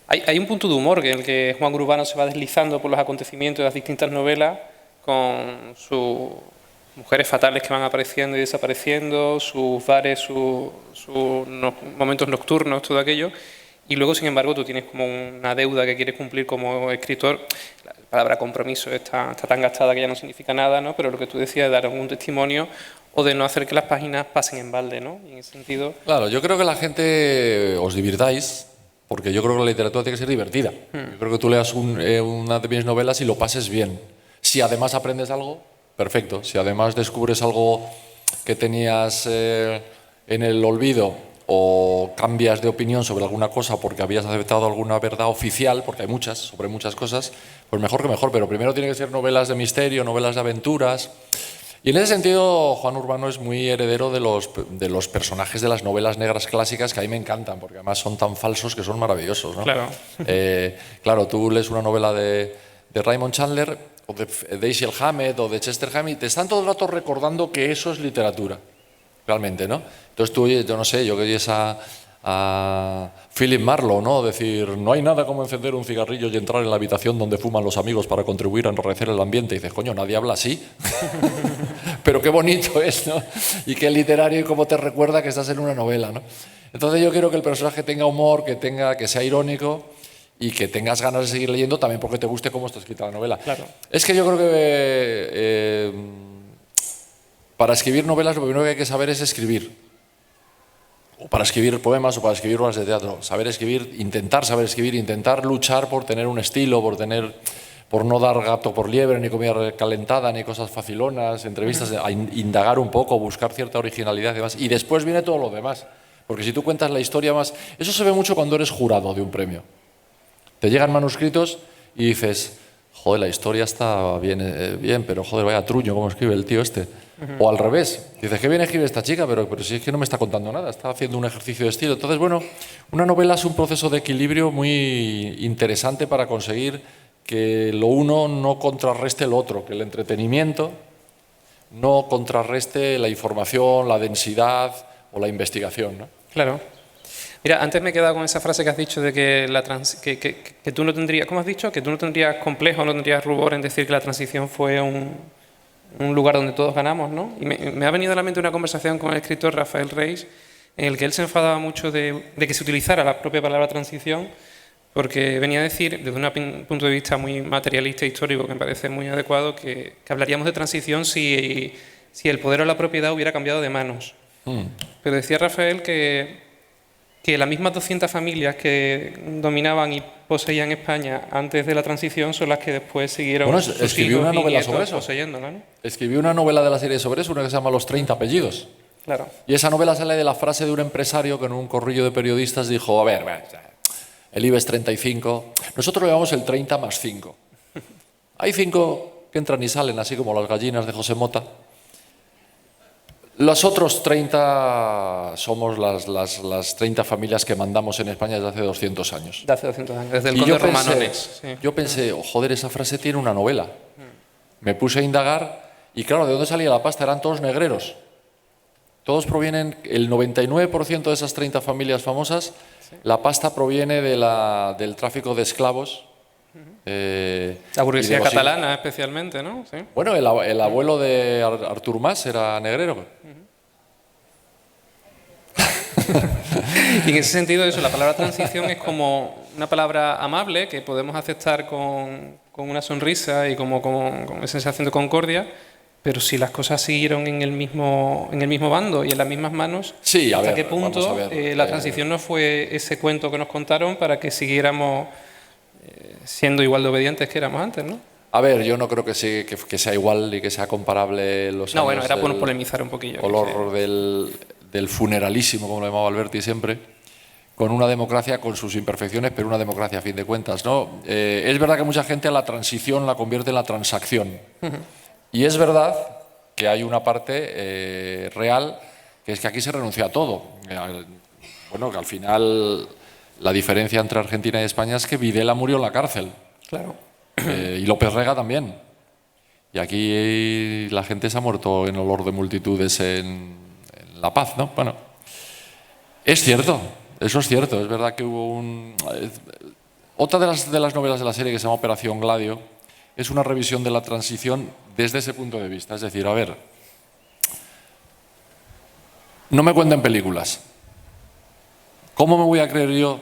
Hay un punto de humor en el que Juan Urbano se va deslizando por los acontecimientos de las distintas novelas, con sus mujeres fatales que van apareciendo y desapareciendo, sus bares, sus momentos nocturnos, todo aquello. Y luego, sin embargo, tú tienes como una deuda que quieres cumplir como escritor. La palabra compromiso está tan gastada que ya no significa nada, ¿no? Pero lo que tú decías de dar algún testimonio o de no hacer que las páginas pasen en balde, ¿no? Y en ese sentido... Claro, yo creo que la gente os divirtáis, porque yo creo que la literatura tiene que ser divertida. Yo creo que tú leas una de mis novelas y lo pases bien. Si además aprendes algo, perfecto. Si además descubres algo que tenías en el olvido, o cambias de opinión sobre alguna cosa porque habías aceptado alguna verdad oficial, porque hay muchas, sobre muchas cosas, pues mejor que mejor. Pero primero tiene que ser novelas de misterio, novelas de aventuras. Y en ese sentido, Juan Urbano es muy heredero de los personajes de las novelas negras clásicas, que a mí me encantan, porque además son tan falsos que son maravillosos, ¿no? Claro. Claro, tú lees una novela de Raymond Chandler, o de Dashiell Hammett, o de Chester Hammett, y te están todo el rato recordando que eso es literatura, realmente, ¿no? Entonces tú, yo no sé, yo que oyes a Philip Marlowe, ¿no? Decir, no hay nada como encender un cigarrillo y entrar en la habitación donde fuman los amigos para contribuir a enrarecer el ambiente. Y dices, coño, nadie habla así. Pero qué bonito es, ¿no? Y qué literario, y cómo te recuerda que estás en una novela, ¿no? Entonces yo quiero que el personaje tenga humor, que sea irónico, y que tengas ganas de seguir leyendo también porque te guste cómo está escrita la novela. Claro. Es que yo creo que para escribir novelas lo primero que hay que saber es escribir. O para escribir poemas, o para escribir obras de teatro. Saber escribir, intentar luchar por tener un estilo, por no dar gato por liebre, ni comida calentada, ni cosas facilonas, entrevistas, a indagar un poco, buscar cierta originalidad y demás. Y después viene todo lo demás. Porque si tú cuentas la historia más... Eso se ve mucho cuando eres jurado de un premio. Te llegan manuscritos y dices, joder, la historia está bien, pero joder, vaya truño cómo escribe el tío este. O al revés, dices, qué bien escribe esta chica, pero si es que no me está contando nada, está haciendo un ejercicio de estilo. Entonces, bueno, una novela es un proceso de equilibrio muy interesante para conseguir que lo uno no contrarreste lo otro, que el entretenimiento no contrarreste la información, la densidad o la investigación, ¿no? Claro. Mira, antes me he quedado con esa frase que has dicho de que tú no tendrías, ¿cómo has dicho? Que tú no tendrías complejo, no tendrías rubor en decir que la transición fue un lugar donde todos ganamos, ¿no? Y me ha venido a la mente una conversación con el escritor Rafael Reis, en el que él se enfadaba mucho de que se utilizara la propia palabra transición, porque venía a decir, desde un punto de vista muy materialista e histórico, que me parece muy adecuado, que hablaríamos de transición si el poder o la propiedad hubiera cambiado de manos. Pero decía Rafael que las mismas 200 familias que dominaban y poseían España antes de la transición son las que después siguieron. Bueno, escribió una novela sobre eso. Poseyéndola, ¿no? Escribió una novela de la serie sobre eso, una que se llama Los 30 apellidos. Claro. Y esa novela sale de la frase de un empresario que en un corrillo de periodistas dijo, a ver, el IBEX 35, nosotros le llamamos el 30 más 5. Hay 5 que entran y salen, así como las gallinas de José Mota. Los otros 30 somos las 30 familias que mandamos en España desde hace 200 años. De hace 200 años, desde el conde Romanones. Sí. Yo pensé, oh, joder, esa frase tiene una novela. Me puse a indagar y claro, ¿de dónde salía la pasta? Eran todos negreros. Todos provienen, el 99% de esas 30 familias famosas, la pasta proviene del tráfico de esclavos. La burguesía catalana especialmente, ¿no? Sí. Bueno, el abuelo de Artur Mas era negrero. Y en ese sentido, eso, la palabra transición es como una palabra amable que podemos aceptar con una sonrisa y como con una sensación de concordia, pero si las cosas siguieron en el mismo bando y en las mismas manos, Sí, a ¿hasta ver, qué punto vamos a ver, la transición no fue ese cuento que nos contaron para que siguiéramos siendo igual de obedientes que éramos antes, ¿no? A ver, yo no creo que sea igual y que sea comparable los No, años bueno, era por del polemizar un poquillo. color del funeralísimo, como lo llamaba Alberti siempre, con una democracia con sus imperfecciones, pero una democracia a fin de cuentas, ¿no? Es verdad que mucha gente a la transición la convierte en la transacción. Y es verdad que hay una parte real, que es que aquí se renuncia a todo. Bueno, que al final la diferencia entre Argentina y España es que Videla murió en la cárcel. Claro. Y López Rega también. Y aquí la gente se ha muerto en olor de multitudes en La Paz, ¿no? Bueno, es cierto, eso es cierto. Es verdad que hubo otra de las novelas de la serie que se llama Operación Gladio es una revisión de la transición desde ese punto de vista. Es decir, a ver, no me cuenten películas. ¿Cómo me voy a creer yo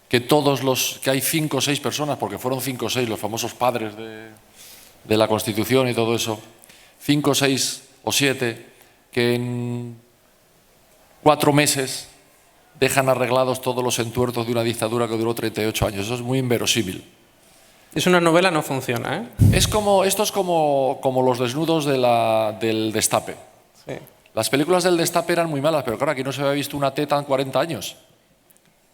que que hay 5 o 6 personas, porque fueron 5 o 6 los famosos padres de la Constitución y todo eso, 5, 6 o 7, que en 4 meses dejan arreglados todos los entuertos de una dictadura que duró 38 años? Eso es muy inverosímil. Es una novela, no funciona, ¿eh? Esto es como los desnudos del Destape. Sí. Las películas del Destape eran muy malas, pero claro, aquí no se había visto una teta en 40 años.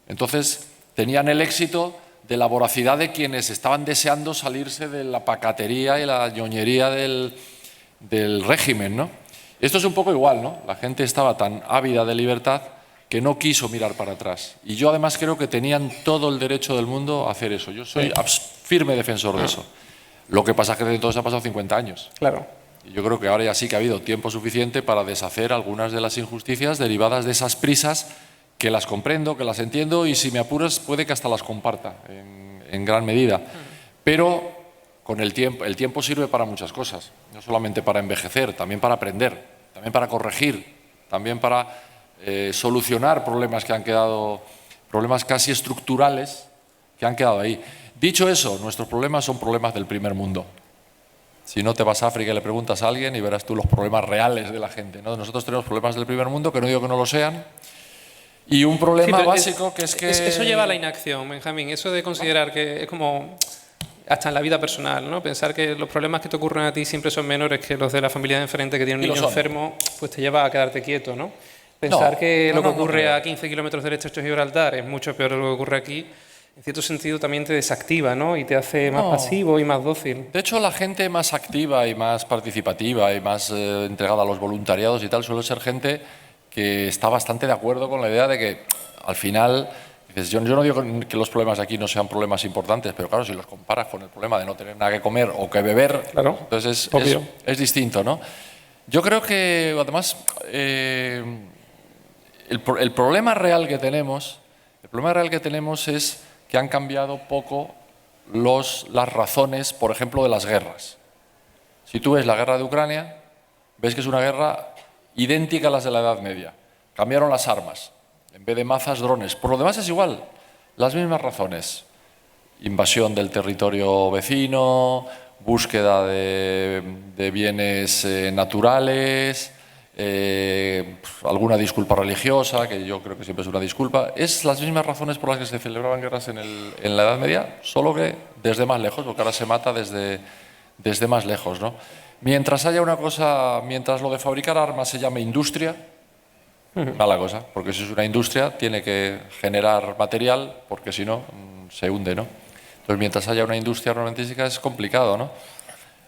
Entonces, tenían el éxito de la voracidad de quienes estaban deseando salirse de la pacatería y la ñoñería del régimen, ¿no? Esto es un poco igual, ¿no? La gente estaba tan ávida de libertad que no quiso mirar para atrás. Y yo además creo que tenían todo el derecho del mundo a hacer eso. Yo soy firme defensor de eso. Lo que pasa es que desde entonces han pasado 50 años. Claro. Y yo creo que ahora ya sí que ha habido tiempo suficiente para deshacer algunas de las injusticias derivadas de esas prisas, que las comprendo, que las entiendo y si me apuras puede que hasta las comparta en gran medida. Pero con el tiempo sirve para muchas cosas, no solamente para envejecer, también para aprender, también para corregir, también para solucionar problemas que han quedado, problemas casi estructurales que han quedado ahí. Dicho eso, nuestros problemas son problemas del primer mundo. Si no te vas a África y le preguntas a alguien y verás tú los problemas reales de la gente, ¿no? Nosotros tenemos problemas del primer mundo, que no digo que no lo sean, y un problema básico que es que... Eso lleva a la inacción, Benjamín. Eso de considerar que es como, hasta en la vida personal, ¿no? Pensar que los problemas que te ocurren a ti siempre son menores que los de la familia de enfrente que tiene un niño enfermo, pues te lleva a quedarte quieto, ¿no? Pensar que lo que ocurre a 15 kilómetros del estrecho de Gibraltar es mucho peor de lo que ocurre aquí, en cierto sentido también te desactiva, ¿no? Y te hace más pasivo y más dócil. De hecho, la gente más activa y más participativa y más entregada a los voluntariados y tal suele ser gente que está bastante de acuerdo con la idea de que al final, dices, yo no digo que los problemas aquí no sean problemas importantes, pero claro, si los comparas con el problema de no tener nada que comer o que beber, claro, entonces es distinto, ¿no? Yo creo que además el problema real que tenemos es que han cambiado poco las razones, por ejemplo, de las guerras. Si tú ves la guerra de Ucrania, ves que es una guerra idéntica a las de la Edad Media. Cambiaron las armas. En vez de mazas, drones. Por lo demás es igual. Las mismas razones. Invasión del territorio vecino, búsqueda de bienes naturales, alguna disculpa religiosa, que yo creo que siempre es una disculpa. Es las mismas razones por las que se celebraban guerras en la Edad Media, solo que desde más lejos, porque ahora se mata desde más lejos, ¿no? Mientras haya una cosa, mientras lo de fabricar armas se llame industria, mala cosa, porque si es una industria tiene que generar material, porque si no se hunde, ¿no? Entonces, mientras haya una industria armamentística es complicado, ¿no?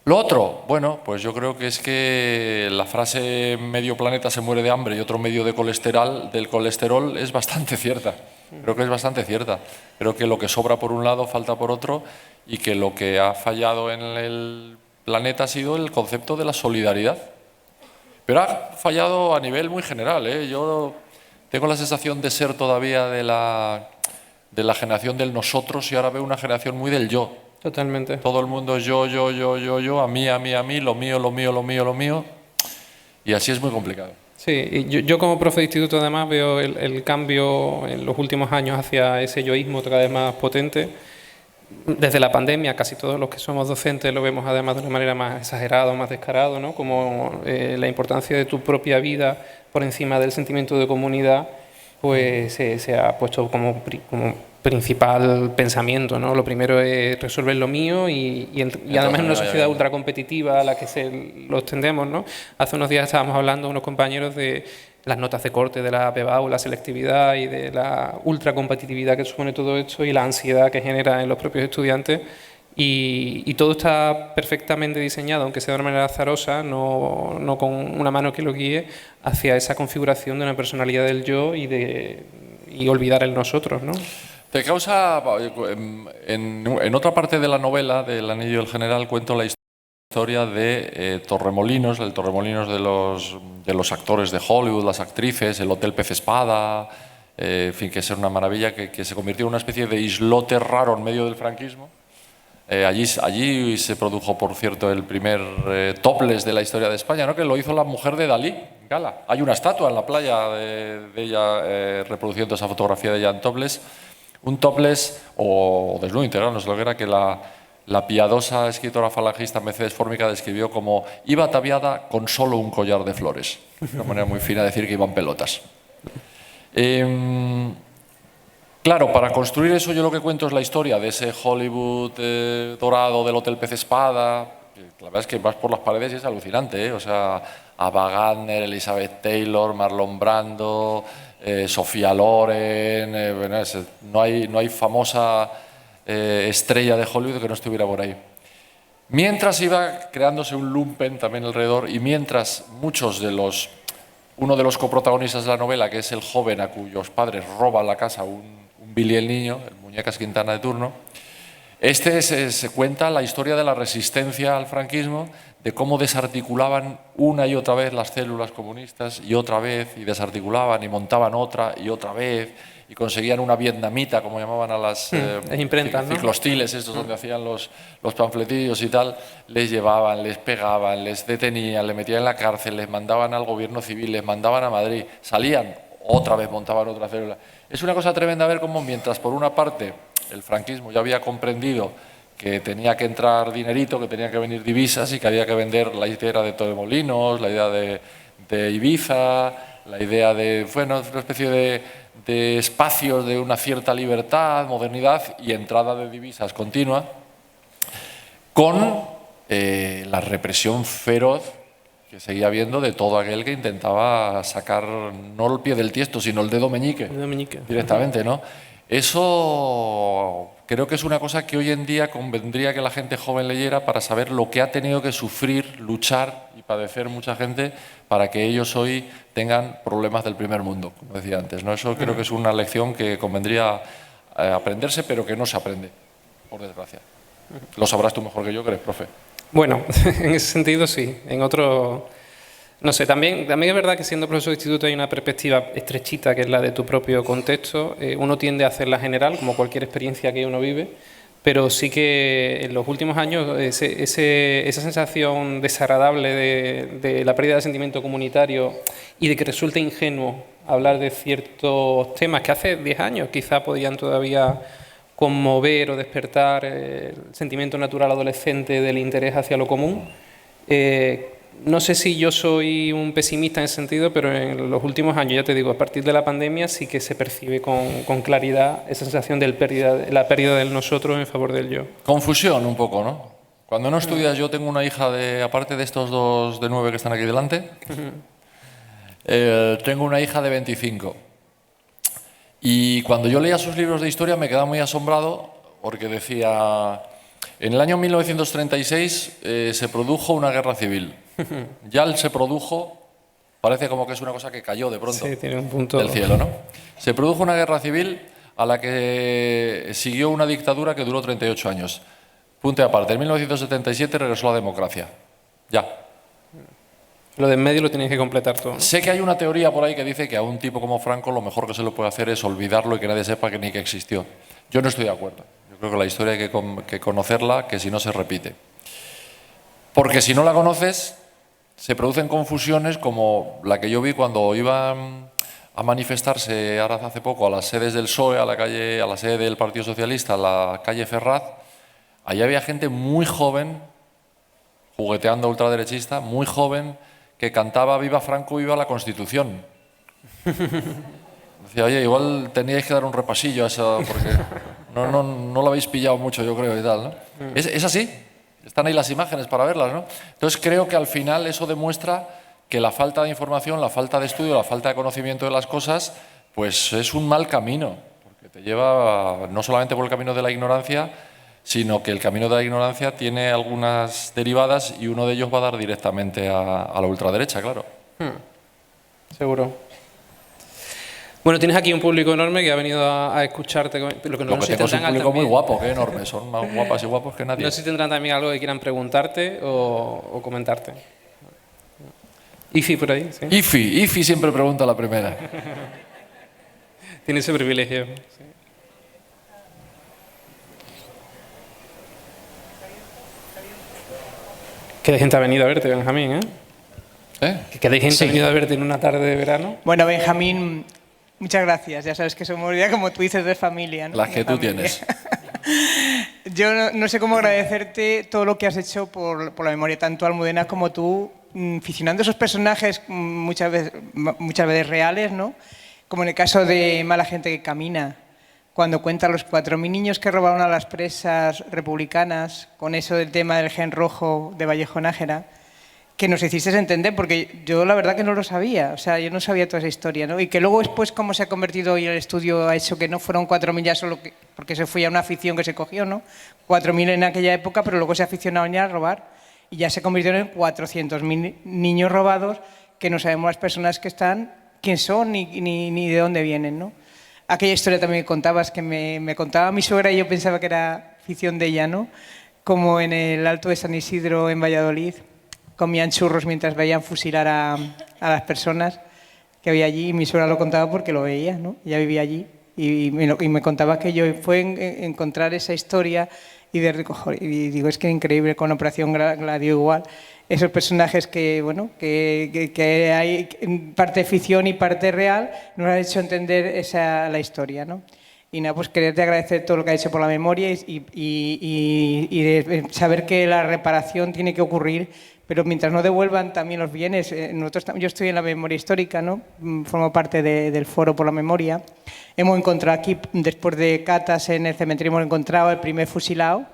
Lo otro, bueno, pues yo creo que es que la frase medio planeta se muere de hambre y otro medio del colesterol es bastante cierta. Creo que es bastante cierta. Creo que lo que sobra por un lado falta por otro y que lo que ha fallado en el planeta ha sido el concepto de la solidaridad. Pero ha fallado a nivel muy general, ¿eh? Yo tengo la sensación de ser todavía de la generación del nosotros y ahora veo una generación muy del yo. Totalmente. Todo el mundo es yo, a mí, lo mío. Y así es muy complicado. Sí, y yo como profe de instituto además veo el cambio en los últimos años hacia ese yoísmo cada vez más potente. Desde la pandemia, casi todos los que somos docentes lo vemos además de una manera más exagerada, más descarada, ¿no? Como la importancia de tu propia vida por encima del sentimiento de comunidad, pues se ha puesto como principal pensamiento, ¿no? Lo primero es resolver lo mío y además en una sociedad ultra competitiva a la que lo extendemos, ¿no? Hace unos días estábamos hablando unos compañeros de las notas de corte de la PEBAU, la selectividad y de la ultracompetitividad que supone todo esto y la ansiedad que genera en los propios estudiantes. Y todo está perfectamente diseñado, aunque sea de una manera azarosa, no con una mano que lo guíe, hacia esa configuración de una personalidad del yo y olvidar el nosotros, ¿no? Te causa, en otra parte de la novela, del Anillo del General, cuento la historia de Torremolinos, el Torremolinos de los actores de Hollywood, las actrices, el Hotel Pez Espada, en fin, que es una maravilla, que se convirtió en una especie de islote raro en medio del franquismo. Allí se produjo, por cierto, el primer topless de la historia de España, ¿no? Que lo hizo la mujer de Dalí, Gala. Hay una estatua en la playa de ella reproduciendo esa fotografía de ella en topless. Un topless o desnudo integral, no sé lo que era, que la piadosa escritora falangista Mercedes Fórmica describió como iba ataviada con solo un collar de flores. Una manera muy fina de decir que iban pelotas. Claro, para construir eso yo lo que cuento es la historia de ese Hollywood dorado del Hotel Pez Espada. La verdad es que vas por las paredes y es alucinante, ¿eh? O sea, Ava Gardner, Elizabeth Taylor, Marlon Brando, Sofía Loren, bueno, no hay famosa estrella de Hollywood que no estuviera por ahí. Mientras iba creándose un lumpen también alrededor y mientras uno de los coprotagonistas de la novela, que es el joven a cuyos padres roba la casa un Billy el niño, el Muñecas Quintana de turno, se cuenta la historia de la resistencia al franquismo, de cómo desarticulaban una y otra vez las células comunistas y otra vez, y desarticulaban y montaban otra y otra vez, y conseguían una vietnamita, como llamaban a las imprentas, ciclostiles, estos donde hacían los panfletillos y tal, les llevaban, les pegaban, les detenían, les metían en la cárcel, les mandaban al gobierno civil, les mandaban a Madrid, salían, otra vez montaban otra célula. Es una cosa tremenda ver cómo mientras por una parte el franquismo ya había comprendido que tenía que entrar dinerito, que tenía que venir divisas y que había que vender la idea de Torremolinos, la idea de Ibiza, la idea de, bueno, una especie de espacios de una cierta libertad, modernidad y entrada de divisas continua, con la represión feroz que seguía habiendo de todo aquel que intentaba sacar no el pie del tiesto, sino el dedo meñique directamente, ¿no? Eso creo que es una cosa que hoy en día convendría que la gente joven leyera para saber lo que ha tenido que sufrir, luchar y padecer mucha gente para que ellos hoy tengan problemas del primer mundo, como decía antes, ¿no? Eso creo que es una lección que convendría aprenderse, pero que no se aprende, por desgracia. Lo sabrás tú mejor que yo, que eres profe. Bueno, en ese sentido sí. En otro, no sé, también es verdad que siendo profesor de instituto hay una perspectiva estrechita que es la de tu propio contexto. Uno tiende a hacerla general, como cualquier experiencia que uno vive, pero sí que en los últimos años esa sensación desagradable de la pérdida de sentimiento comunitario y de que resulta ingenuo hablar de ciertos temas que hace 10 años quizá podían todavía conmover o despertar el sentimiento natural adolescente del interés hacia lo común. No sé si yo soy un pesimista en ese sentido, pero en los últimos años, ya te digo, a partir de la pandemia sí que se percibe con claridad esa sensación de la pérdida del nosotros en favor del yo. Confusión un poco, ¿no? Cuando no estudias, yo tengo una hija aparte de estos dos de 9 que están aquí delante, tengo una hija de 25. Y cuando yo leía sus libros de historia me quedaba muy asombrado porque decía, en el año 1936 se produjo una guerra civil. Ya se produjo, parece como que es una cosa que cayó de pronto tiene un punto del cielo, ¿no? Se produjo una guerra civil a la que siguió una dictadura que duró 38 años. Punto y aparte, en 1977 regresó la democracia. Ya. Lo de en medio lo tenéis que completar todo, ¿no? Sé que hay una teoría por ahí que dice que a un tipo como Franco lo mejor que se le puede hacer es olvidarlo y que nadie sepa que ni que existió. Yo no estoy de acuerdo. Yo creo que la historia hay que conocerla, que si no se repite. Porque si no la conoces, se producen confusiones como la que yo vi cuando iban a manifestarse ahora hace poco a las sedes del PSOE, a la sede del Partido Socialista, a la calle Ferraz. Allí había gente muy joven, jugueteando ultraderechista, muy joven, que cantaba «Viva Franco, viva la Constitución». Decía, oye, igual teníais que dar un repasillo a eso, porque no lo habéis pillado mucho, yo creo, y tal, ¿no? Es así, están ahí las imágenes para verlas, ¿no? Entonces creo que al final eso demuestra que la falta de información, la falta de estudio, la falta de conocimiento de las cosas, pues es un mal camino, porque te lleva no solamente por el camino de la ignorancia, sino que el camino de la ignorancia tiene algunas derivadas y uno de ellos va a dar directamente a la ultraderecha, claro. Seguro. Bueno, tienes aquí un público enorme que ha venido a escucharte. Lo que tengo es un público muy guapo, qué enorme, son más guapas y guapos que nadie. No sé si tendrán también algo que quieran preguntarte o comentarte. Ifi por ahí, ¿sí? Ifi siempre pregunta la primera. Tiene ese privilegio. Sí. ¿Qué de gente ha venido a verte, Benjamín? ¿Qué de gente ha venido a verte en una tarde de verano? Bueno, Benjamín, muchas gracias. Ya sabes que somos ya, como tú dices, de familia, ¿no? Las que tú tienes. Yo no sé cómo agradecerte todo lo que has hecho por la memoria, tanto Almudena como tú, ficcionando esos personajes muchas veces reales, ¿no? Como en el caso de Mala gente que camina, cuando cuenta los 4.000 niños que robaron a las presas republicanas, con eso del tema del gen rojo de Vallejo Nájera, que nos hiciste entender, porque yo la verdad que no lo sabía, o sea, yo no sabía toda esa historia, ¿no? Y que luego después cómo se ha convertido hoy el estudio ha hecho que no fueron 4.000 ya solo porque se fue a una afición que se cogió, ¿no? 4.000 en aquella época, pero luego se aficionaron ya a robar y ya se convirtieron en 400.000 niños robados que no sabemos las personas que están, quién son ni de dónde vienen, ¿no? Aquella historia también que contabas, que me contaba mi suegra y yo pensaba que era ficción de ella, ¿no? Como en el Alto de San Isidro en Valladolid, comían churros mientras veían fusilar a las personas que había allí, y mi suegra lo contaba porque lo veía, ¿no? Ella vivía allí y me contaba que yo fue encontrar esa historia y digo, es que increíble, con Operación Gladio igual, esos personajes que, bueno, que hay parte ficción y parte real, nos ha hecho entender la historia, ¿no? Y nada, pues quererte agradecer todo lo que ha hecho por la memoria y de saber que la reparación tiene que ocurrir, pero mientras no devuelvan también los bienes, yo estoy en la memoria histórica, ¿no? Formo parte del Foro por la Memoria. Hemos encontrado aquí, después de catas en el cementerio, hemos encontrado el primer fusilado,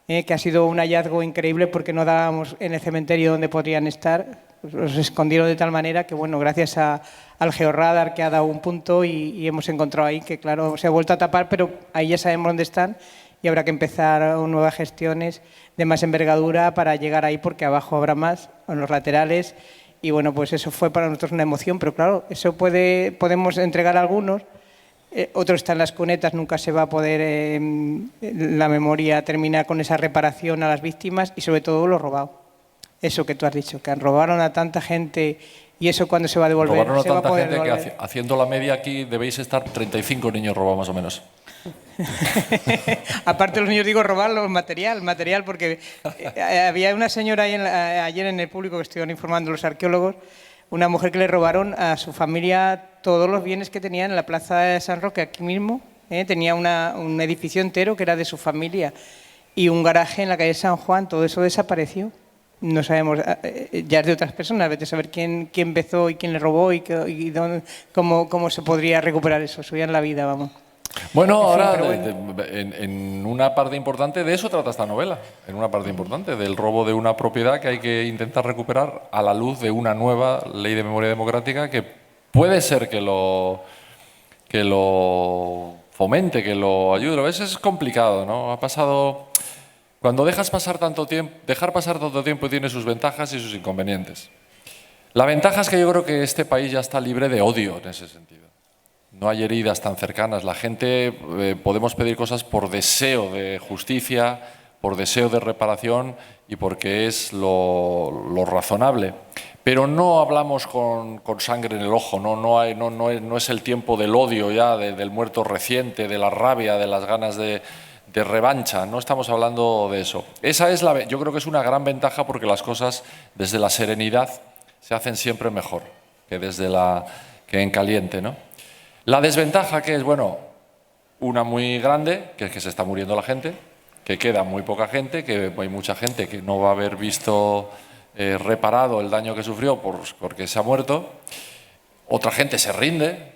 que ha sido un hallazgo increíble porque no dábamos en el cementerio donde podrían estar, los escondieron de tal manera que, bueno, gracias al georradar que ha dado un punto y hemos encontrado ahí que, claro, se ha vuelto a tapar, pero ahí ya sabemos dónde están y habrá que empezar nuevas gestiones de más envergadura para llegar ahí, porque abajo habrá más, en los laterales, y bueno, pues eso fue para nosotros una emoción, pero claro, eso podemos entregar a algunos, otros están en las cunetas, nunca se va a poder la memoria terminar con esa reparación a las víctimas y sobre todo lo robado. Eso que tú has dicho, que robaron a tanta gente y eso cuando se va a devolver. Robaron a se va a tanta poder gente devolver. que haciendo la media aquí debéis estar 35 niños robados más o menos. Aparte los niños, digo, robar los material, porque había una señora ahí ayer en el público que estuvieron informando los arqueólogos, una mujer que le robaron a su familia todos los bienes que tenían en la plaza de San Roque, aquí mismo, tenía un edificio entero que era de su familia y un garaje en la calle San Juan, todo eso desapareció. No sabemos, ya es de otras personas, vete a saber quién empezó y quién le robó y cómo se podría recuperar eso, subían la vida, vamos. Bueno, ahora bueno. en una parte importante de eso trata esta novela, en una parte importante del robo de una propiedad que hay que intentar recuperar a la luz de una nueva ley de memoria democrática que puede ser que lo fomente, que lo ayude. A veces es complicado, ¿no? Ha pasado. Cuando dejar pasar tanto tiempo tiene sus ventajas y sus inconvenientes. La ventaja es que yo creo que este país ya está libre de odio en ese sentido. No hay heridas tan cercanas. La gente podemos pedir cosas por deseo de justicia, por deseo de reparación y porque es lo razonable. Pero no hablamos con sangre en el ojo, no es el tiempo del odio ya, del muerto reciente, de la rabia, de las ganas de revancha, no estamos hablando de eso. Yo creo que es una gran ventaja porque las cosas desde la serenidad se hacen siempre mejor que en caliente, ¿no? La desventaja que es, bueno, una muy grande, que es que se está muriendo la gente, que queda muy poca gente, que hay mucha gente que no va a haber visto reparado el daño que sufrió porque se ha muerto. Otra gente se rinde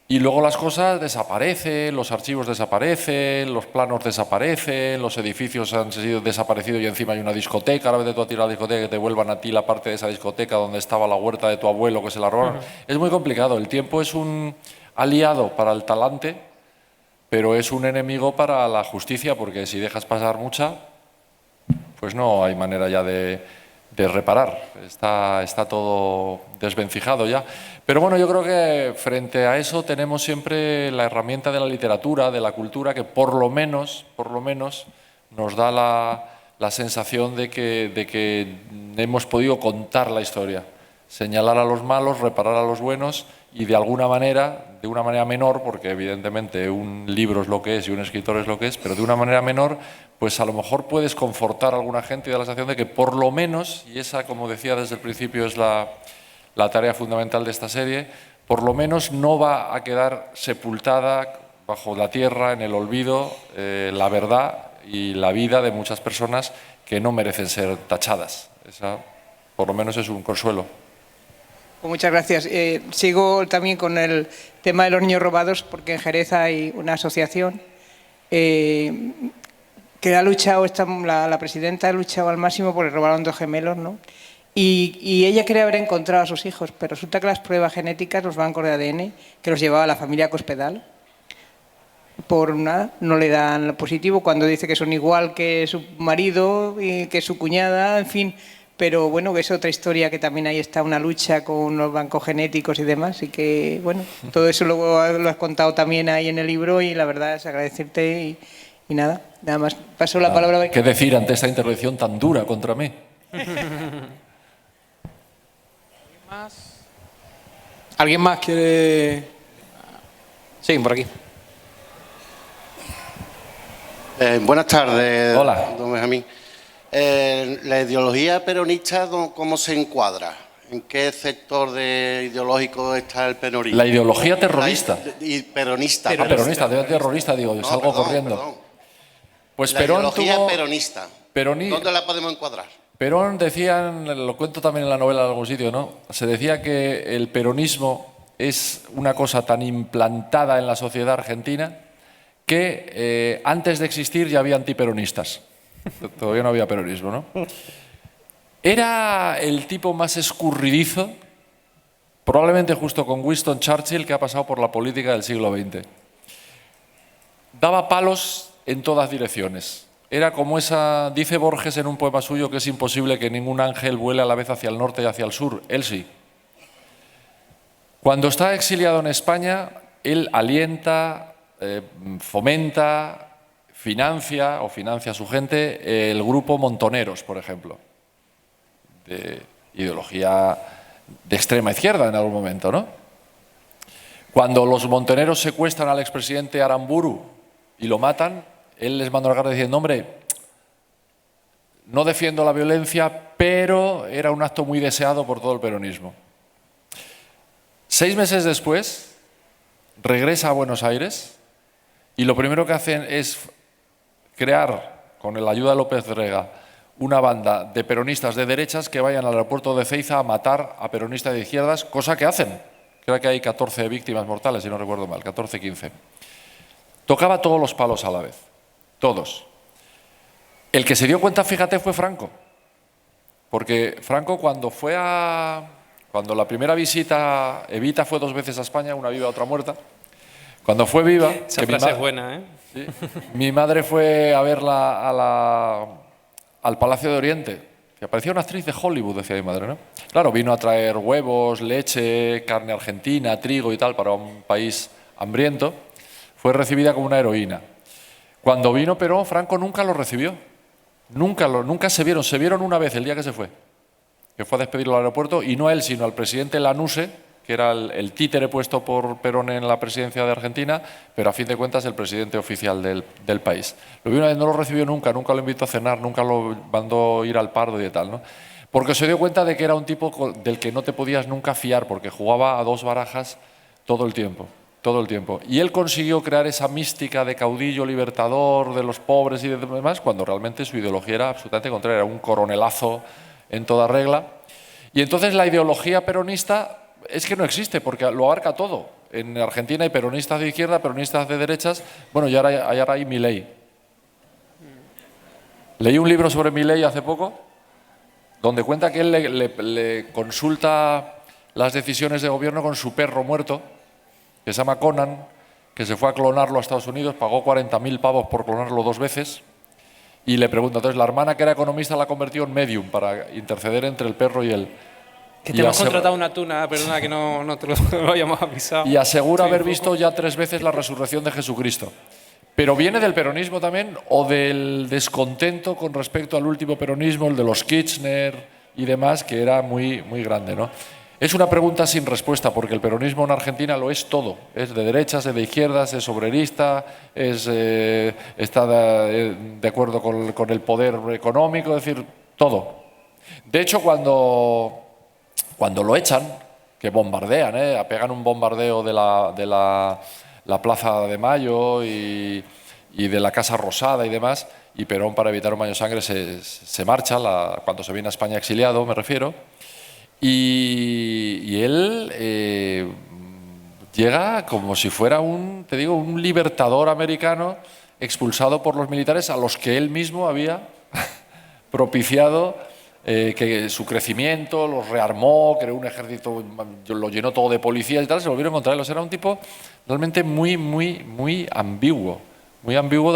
y luego las cosas desaparecen, los archivos desaparecen, los planos desaparecen, los edificios han sido desaparecidos y encima hay una discoteca. Ahora vete tú a tirar la discoteca y que te vuelvan a ti la parte de esa discoteca donde estaba la huerta de tu abuelo que se la robaron. Es muy complicado. El tiempo es un aliado para el talante, pero es un enemigo para la justicia, porque si dejas pasar mucha, pues no hay manera ya de reparar. Está todo desvencijado ya. Pero bueno, yo creo que frente a eso tenemos siempre la herramienta de la literatura, de la cultura, que por lo menos nos da la sensación de que hemos podido contar la historia, señalar a los malos, reparar a los buenos y de una manera menor, porque evidentemente un libro es lo que es y un escritor es lo que es, pero de una manera menor, pues a lo mejor puedes confortar a alguna gente y dar la sensación de que por lo menos, y esa, como decía desde el principio, es la tarea fundamental de esta serie, por lo menos no va a quedar sepultada bajo la tierra, en el olvido, la verdad y la vida de muchas personas que no merecen ser tachadas. Esa, por lo menos, es un consuelo. Pues muchas gracias. Sigo también con el tema de los niños robados, porque en Jerez hay una asociación que ha luchado, la presidenta ha luchado al máximo porque robaron 2 gemelos, ¿no? Y ella quería haber encontrado a sus hijos, pero resulta que las pruebas genéticas, los bancos de ADN, que los llevaba la familia Cospedal, por nada, no le dan positivo cuando dice que son igual que su marido y que su cuñada, en fin. Pero bueno, que es otra historia, que también ahí está una lucha con los bancos genéticos y demás, y que bueno, todo eso luego lo has contado también ahí en el libro, y la verdad es agradecerte y nada más. Paso la palabra. ¿Qué decir ante esta intervención tan dura contra mí? ¿Alguien más quiere...? Sí, por aquí. Buenas tardes, Hola. don Benjamín. ¿La ideología peronista cómo se encuadra? ¿En qué sector ideológico está el peronismo? La ideología terrorista. Peronista. Peronista, terrorista, digo, No, salgo perdón, corriendo. perdón. Pues La Perón ideología tuvo... peronista. ¿Dónde la podemos encuadrar? Perón decían, lo cuento también en la novela en algún sitio, ¿no? Se decía que el peronismo es una cosa tan implantada en la sociedad argentina que antes de existir ya había antiperonistas. Todavía no había peronismo, ¿no? Era el tipo más escurridizo, probablemente justo con Winston Churchill, que ha pasado por la política del siglo XX. Daba palos en todas direcciones. Era como esa, dice Borges en un poema suyo, que es imposible que ningún ángel vuele a la vez hacia el norte y hacia el sur. Él sí. Cuando está exiliado en España, él alienta, fomenta, financia a su gente el grupo Montoneros, por ejemplo, de ideología de extrema izquierda en algún momento, ¿no? Cuando los Montoneros secuestran al expresidente Aramburu y lo matan, él les manda una carta diciendo: hombre, no defiendo la violencia, pero era un acto muy deseado por todo el peronismo. 6 meses después, regresa a Buenos Aires y lo primero que hacen es crear, con la ayuda de López Rega, una banda de peronistas de derechas que vayan al aeropuerto de Ezeiza a matar a peronistas de izquierdas, cosa que hacen. Creo que hay 14 víctimas mortales, si no recuerdo mal, 14, 15. Tocaba todos los palos a la vez, todos. El que se dio cuenta, fíjate, fue Franco. Porque Franco, cuando la primera visita, Evita fue 2 veces a España, una viva, otra muerta. Cuando fue viva... Esa frase es buena, ¿eh? Sí, mi madre fue a verla al Palacio de Oriente, que parecía una actriz de Hollywood, decía mi madre, ¿no? Claro, vino a traer huevos, leche, carne argentina, trigo y tal, para un país hambriento. Fue recibida como una heroína. Cuando vino Perón, Franco nunca lo recibió. Nunca se vieron una vez el día que se fue, que fue a despedirlo al aeropuerto, y no a él, sino al presidente Lanuse, que era el títere puesto por Perón en la presidencia de Argentina, pero a fin de cuentas el presidente oficial del país. Lo vio una vez, no lo recibió nunca lo invitó a cenar, nunca lo mandó ir al Pardo y tal, ¿no? porque se dio cuenta de que era un tipo del que no te podías nunca fiar, porque jugaba a dos barajas todo el tiempo. Todo el tiempo. Y él consiguió crear esa mística de caudillo libertador de los pobres y de demás, cuando realmente su ideología era absolutamente contraria, era un coronelazo en toda regla. Y entonces la ideología peronista es que no existe, porque lo abarca todo. En Argentina hay peronistas de izquierda, peronistas de derechas, bueno, y ahora hay Milei. Leí un libro sobre Milei hace poco, donde cuenta que él le consulta las decisiones de gobierno con su perro muerto, que se llama Conan, que se fue a clonarlo a Estados Unidos, pagó 40.000 pavos por clonarlo 2 veces, y le pregunta, entonces la hermana que era economista la convirtió en medium para interceder entre el perro y él. Que te hemos contratado una tuna, perdona que no te lo habíamos avisado. Y asegura haber visto ya 3 veces la resurrección de Jesucristo. Pero viene del peronismo también, o del descontento con respecto al último peronismo, el de los Kirchner y demás, que era muy, muy grande, ¿no? Es una pregunta sin respuesta, porque el peronismo en Argentina lo es todo. Es de derechas, es de izquierdas, es obrerista, está de acuerdo con el poder económico, es decir, todo. De hecho, cuando lo echan, que bombardean, pegan un bombardeo de la Plaza de Mayo y de la Casa Rosada y demás, y Perón, para evitar un baño de sangre, se marcha, cuando se viene a España exiliado, me refiero. Y él llega como si fuera un libertador americano expulsado por los militares a los que él mismo había propiciado que su crecimiento, los rearmó, creó un ejército, lo llenó todo de policías y tal, se volvieron contra él. O sea, era un tipo realmente muy ambiguo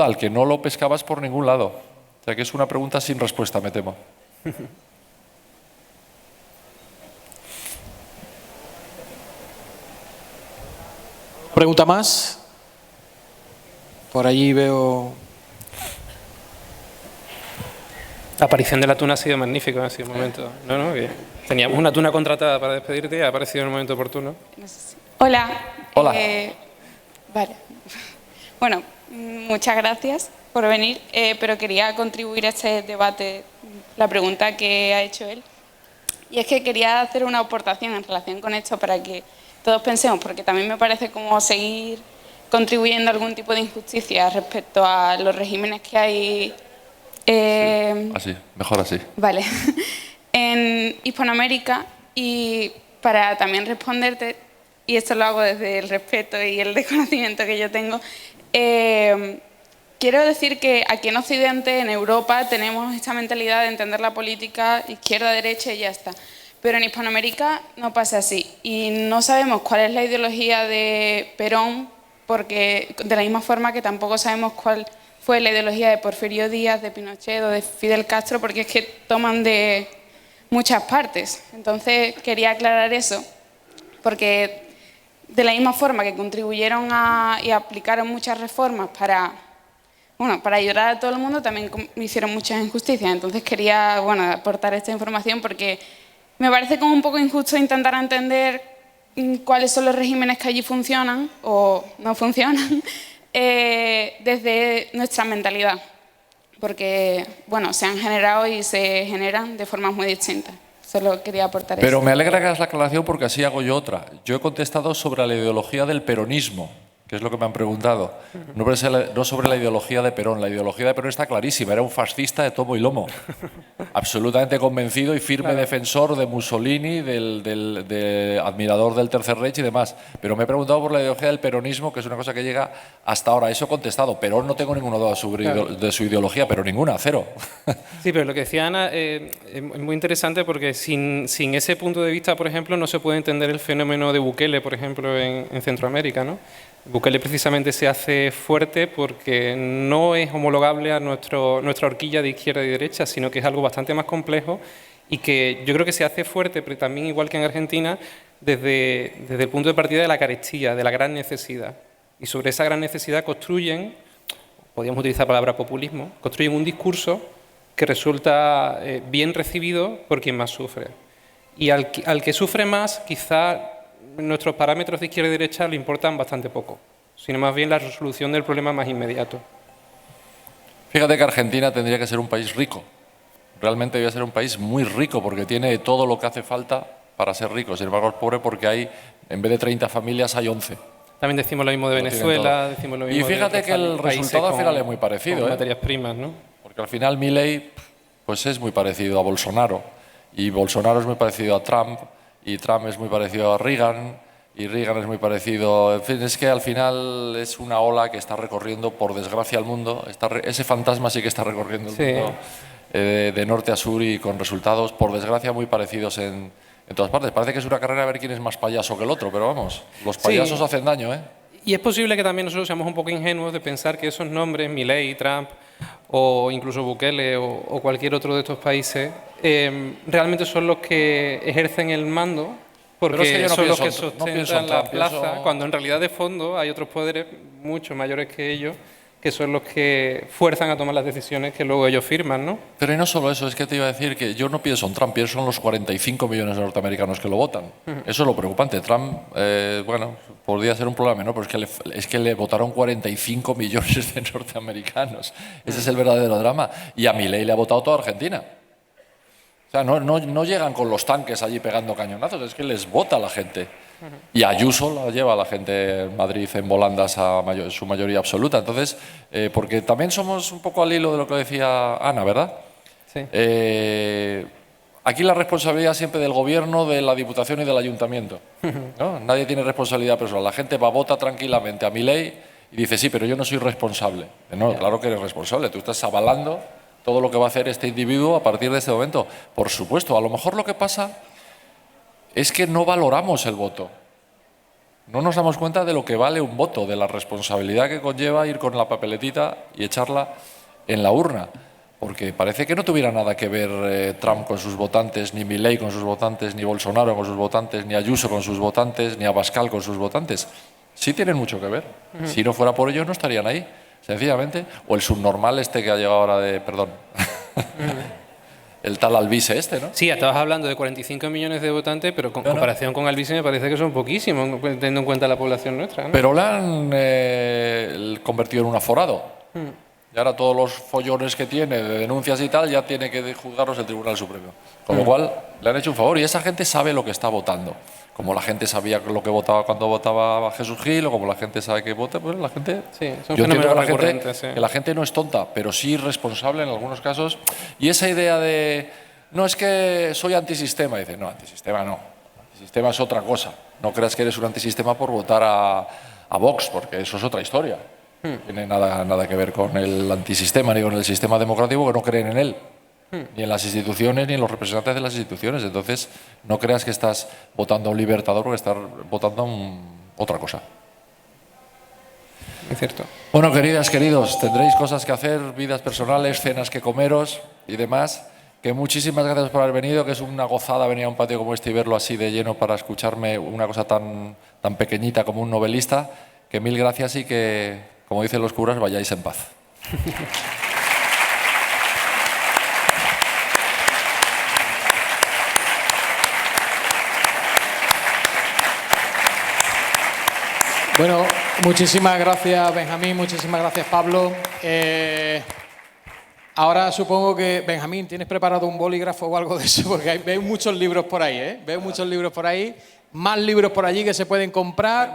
al que no lo pescabas por ningún lado. O sea, que es una pregunta sin respuesta, me temo. ¿Pregunta más? Por allí veo... La aparición de la tuna ha sido magnífica, ha sido un momento. Que teníamos una tuna contratada para despedirte y ha aparecido en el momento oportuno. Hola. Hola. Vale. Bueno, muchas gracias por venir, pero quería contribuir a este debate, la pregunta que ha hecho él. Y es que quería hacer una aportación en relación con esto para que todos pensemos, porque también me parece como seguir contribuyendo a algún tipo de injusticia respecto a los regímenes que hay. Sí, así, mejor así. Vale. En Hispanoamérica, y para también responderte, y esto lo hago desde el respeto y el desconocimiento que yo tengo, quiero decir que aquí en Occidente, en Europa, tenemos esta mentalidad de entender la política izquierda-derecha y ya está. Pero en Hispanoamérica no pasa así. Y no sabemos cuál es la ideología de Perón, porque de la misma forma que tampoco sabemos cuál fue la ideología de Porfirio Díaz, de Pinochet o de Fidel Castro, porque es que toman de muchas partes. Entonces quería aclarar eso, porque de la misma forma que contribuyeron y aplicaron muchas reformas para ayudar a todo el mundo, también hicieron muchas injusticias. Entonces quería aportar esta información porque me parece como un poco injusto intentar entender cuáles son los regímenes que allí funcionan o no funcionan desde nuestra mentalidad, porque se han generado y se generan de formas muy distintas. Solo quería aportar eso. Pero me alegra que hagas la aclaración porque así hago yo otra. Yo he contestado sobre la ideología del peronismo, que es lo que me han preguntado, no sobre la ideología de Perón. La ideología de Perón está clarísima, era un fascista de tomo y lomo, absolutamente convencido y firme defensor de Mussolini, de admirador del Tercer Reich y demás. Pero me he preguntado por la ideología del peronismo, que es una cosa que llega hasta ahora. Eso he contestado. Perón no tengo ninguna duda de su ideología, pero ninguna, cero. Sí, pero lo que decía Ana es muy interesante porque sin ese punto de vista, por ejemplo, no se puede entender el fenómeno de Bukele, por ejemplo, en Centroamérica, ¿no? Bukele precisamente se hace fuerte porque no es homologable a nuestra horquilla de izquierda y derecha, sino que es algo bastante más complejo y que yo creo que se hace fuerte, pero también igual que en Argentina, desde el punto de partida de la carestía, de la gran necesidad. Y sobre esa gran necesidad construyen, podríamos utilizar la palabra populismo, construyen un discurso que resulta bien recibido por quien más sufre. Y al que sufre más, quizá nuestros parámetros de izquierda y derecha le importan bastante poco, sino más bien la resolución del problema más inmediato. Fíjate que Argentina tendría que ser un país rico, realmente debe ser un país muy rico porque tiene todo lo que hace falta para ser rico. Sin embargo, es pobre porque hay, en vez de 30 familias, hay 11. También decimos lo mismo de Lo tienen Venezuela, todo. decimos lo mismo Y fíjate de que el países resultado al con- final es muy parecido, con ¿eh? materias primas, ¿no? Porque al final Milei pues es muy parecido a Bolsonaro y Bolsonaro es muy parecido a Trump y Trump es muy parecido a Reagan y Reagan es muy parecido... En fin, es que al final es una ola que está recorriendo, por desgracia, el mundo. Ese fantasma sí que está recorriendo el Sí. mundo de norte a sur y con resultados, por desgracia, muy parecidos en todas partes. Parece que es una carrera a ver quién es más payaso que el otro, pero vamos, los payasos hacen daño, ¿eh? Y es posible que también nosotros seamos un poco ingenuos de pensar que esos nombres, Milei, Trump o incluso Bukele o cualquier otro de estos países, realmente son los que ejercen el mando porque Pero es que yo no son los que pienso- no sustentan pienso en la Trump, plaza, pienso- cuando en realidad de fondo hay otros poderes mucho mayores que ellos que son los que fuerzan a tomar las decisiones que luego ellos firman, ¿no? Pero y no solo eso, es que te iba a decir que yo no pienso en Trump, pienso en los 45 millones de norteamericanos que lo votan. Eso es lo preocupante. Trump, bueno, podría ser un problema, ¿no? Pero es que le votaron 45 millones de norteamericanos. Ese es el verdadero drama. Y a Milei le ha votado toda Argentina. O sea, no llegan con los tanques allí pegando cañonazos, es que les vota la gente. Y Ayuso la lleva a la gente en Madrid en volandas a su mayoría absoluta. Entonces, porque también somos un poco al hilo de lo que decía Ana, ¿verdad? Sí. Aquí la responsabilidad siempre del gobierno, de la diputación y del ayuntamiento, ¿no? Nadie tiene responsabilidad personal. La gente va, vota tranquilamente a Milei y dice, sí, pero yo no soy responsable. No, claro que eres responsable. Tú estás avalando todo lo que va a hacer este individuo a partir de este momento. Por supuesto, a lo mejor lo que pasa es que no valoramos el voto. No nos damos cuenta de lo que vale un voto, de la responsabilidad que conlleva ir con la papeletita y echarla en la urna. Porque parece que no tuviera nada que ver Trump con sus votantes, ni Milei con sus votantes, ni Bolsonaro con sus votantes, ni Ayuso con sus votantes, ni Abascal con sus votantes. Sí tienen mucho que ver. Si no fuera por ellos no estarían ahí, sencillamente. O el subnormal este que ha llegado ahora de... Perdón. El tal Alvise este, ¿no? Sí, estabas hablando de 45 millones de votantes, pero en comparación con Alvise me parece que son poquísimos, teniendo en cuenta la población nuestra, ¿no? Pero le han convertido en un aforado. Y ahora todos los follones que tiene de denuncias y tal ya tiene que juzgarlos el Tribunal Supremo. Con lo cual le han hecho un favor y esa gente sabe lo que está votando. Como la gente sabía lo que votaba cuando votaba Jesús Gil o como la gente sabe que vota, pues la gente... Sí, son Yo entiendo fenómenos que recurrentes, sí. que la gente no es tonta, pero sí responsable en algunos casos. Y esa idea de, no, es que soy antisistema, dice, no, antisistema no. Antisistema es otra cosa. No creas que eres un antisistema por votar a Vox, porque eso es otra historia. No tiene nada que ver con el antisistema ni con el sistema democrático, que no creen en él. Ni en las instituciones ni en los representantes de las instituciones. Entonces, no creas que estás votando a un libertador porque estás votando a otra cosa. Es cierto. Bueno, queridas, queridos, tendréis cosas que hacer, vidas personales, cenas que comeros y demás. Que muchísimas gracias por haber venido, que es una gozada venir a un patio como este y verlo así de lleno para escucharme una cosa tan pequeñita como un novelista. Que mil gracias y que, como dicen los curas, vayáis en paz. Bueno, muchísimas gracias Benjamín, muchísimas gracias Pablo. Ahora supongo que, Benjamín, ¿tienes preparado un bolígrafo o algo de eso? Porque veo muchos libros por ahí, ¿eh? Veo muchos libros por ahí, más libros por allí que se pueden comprar.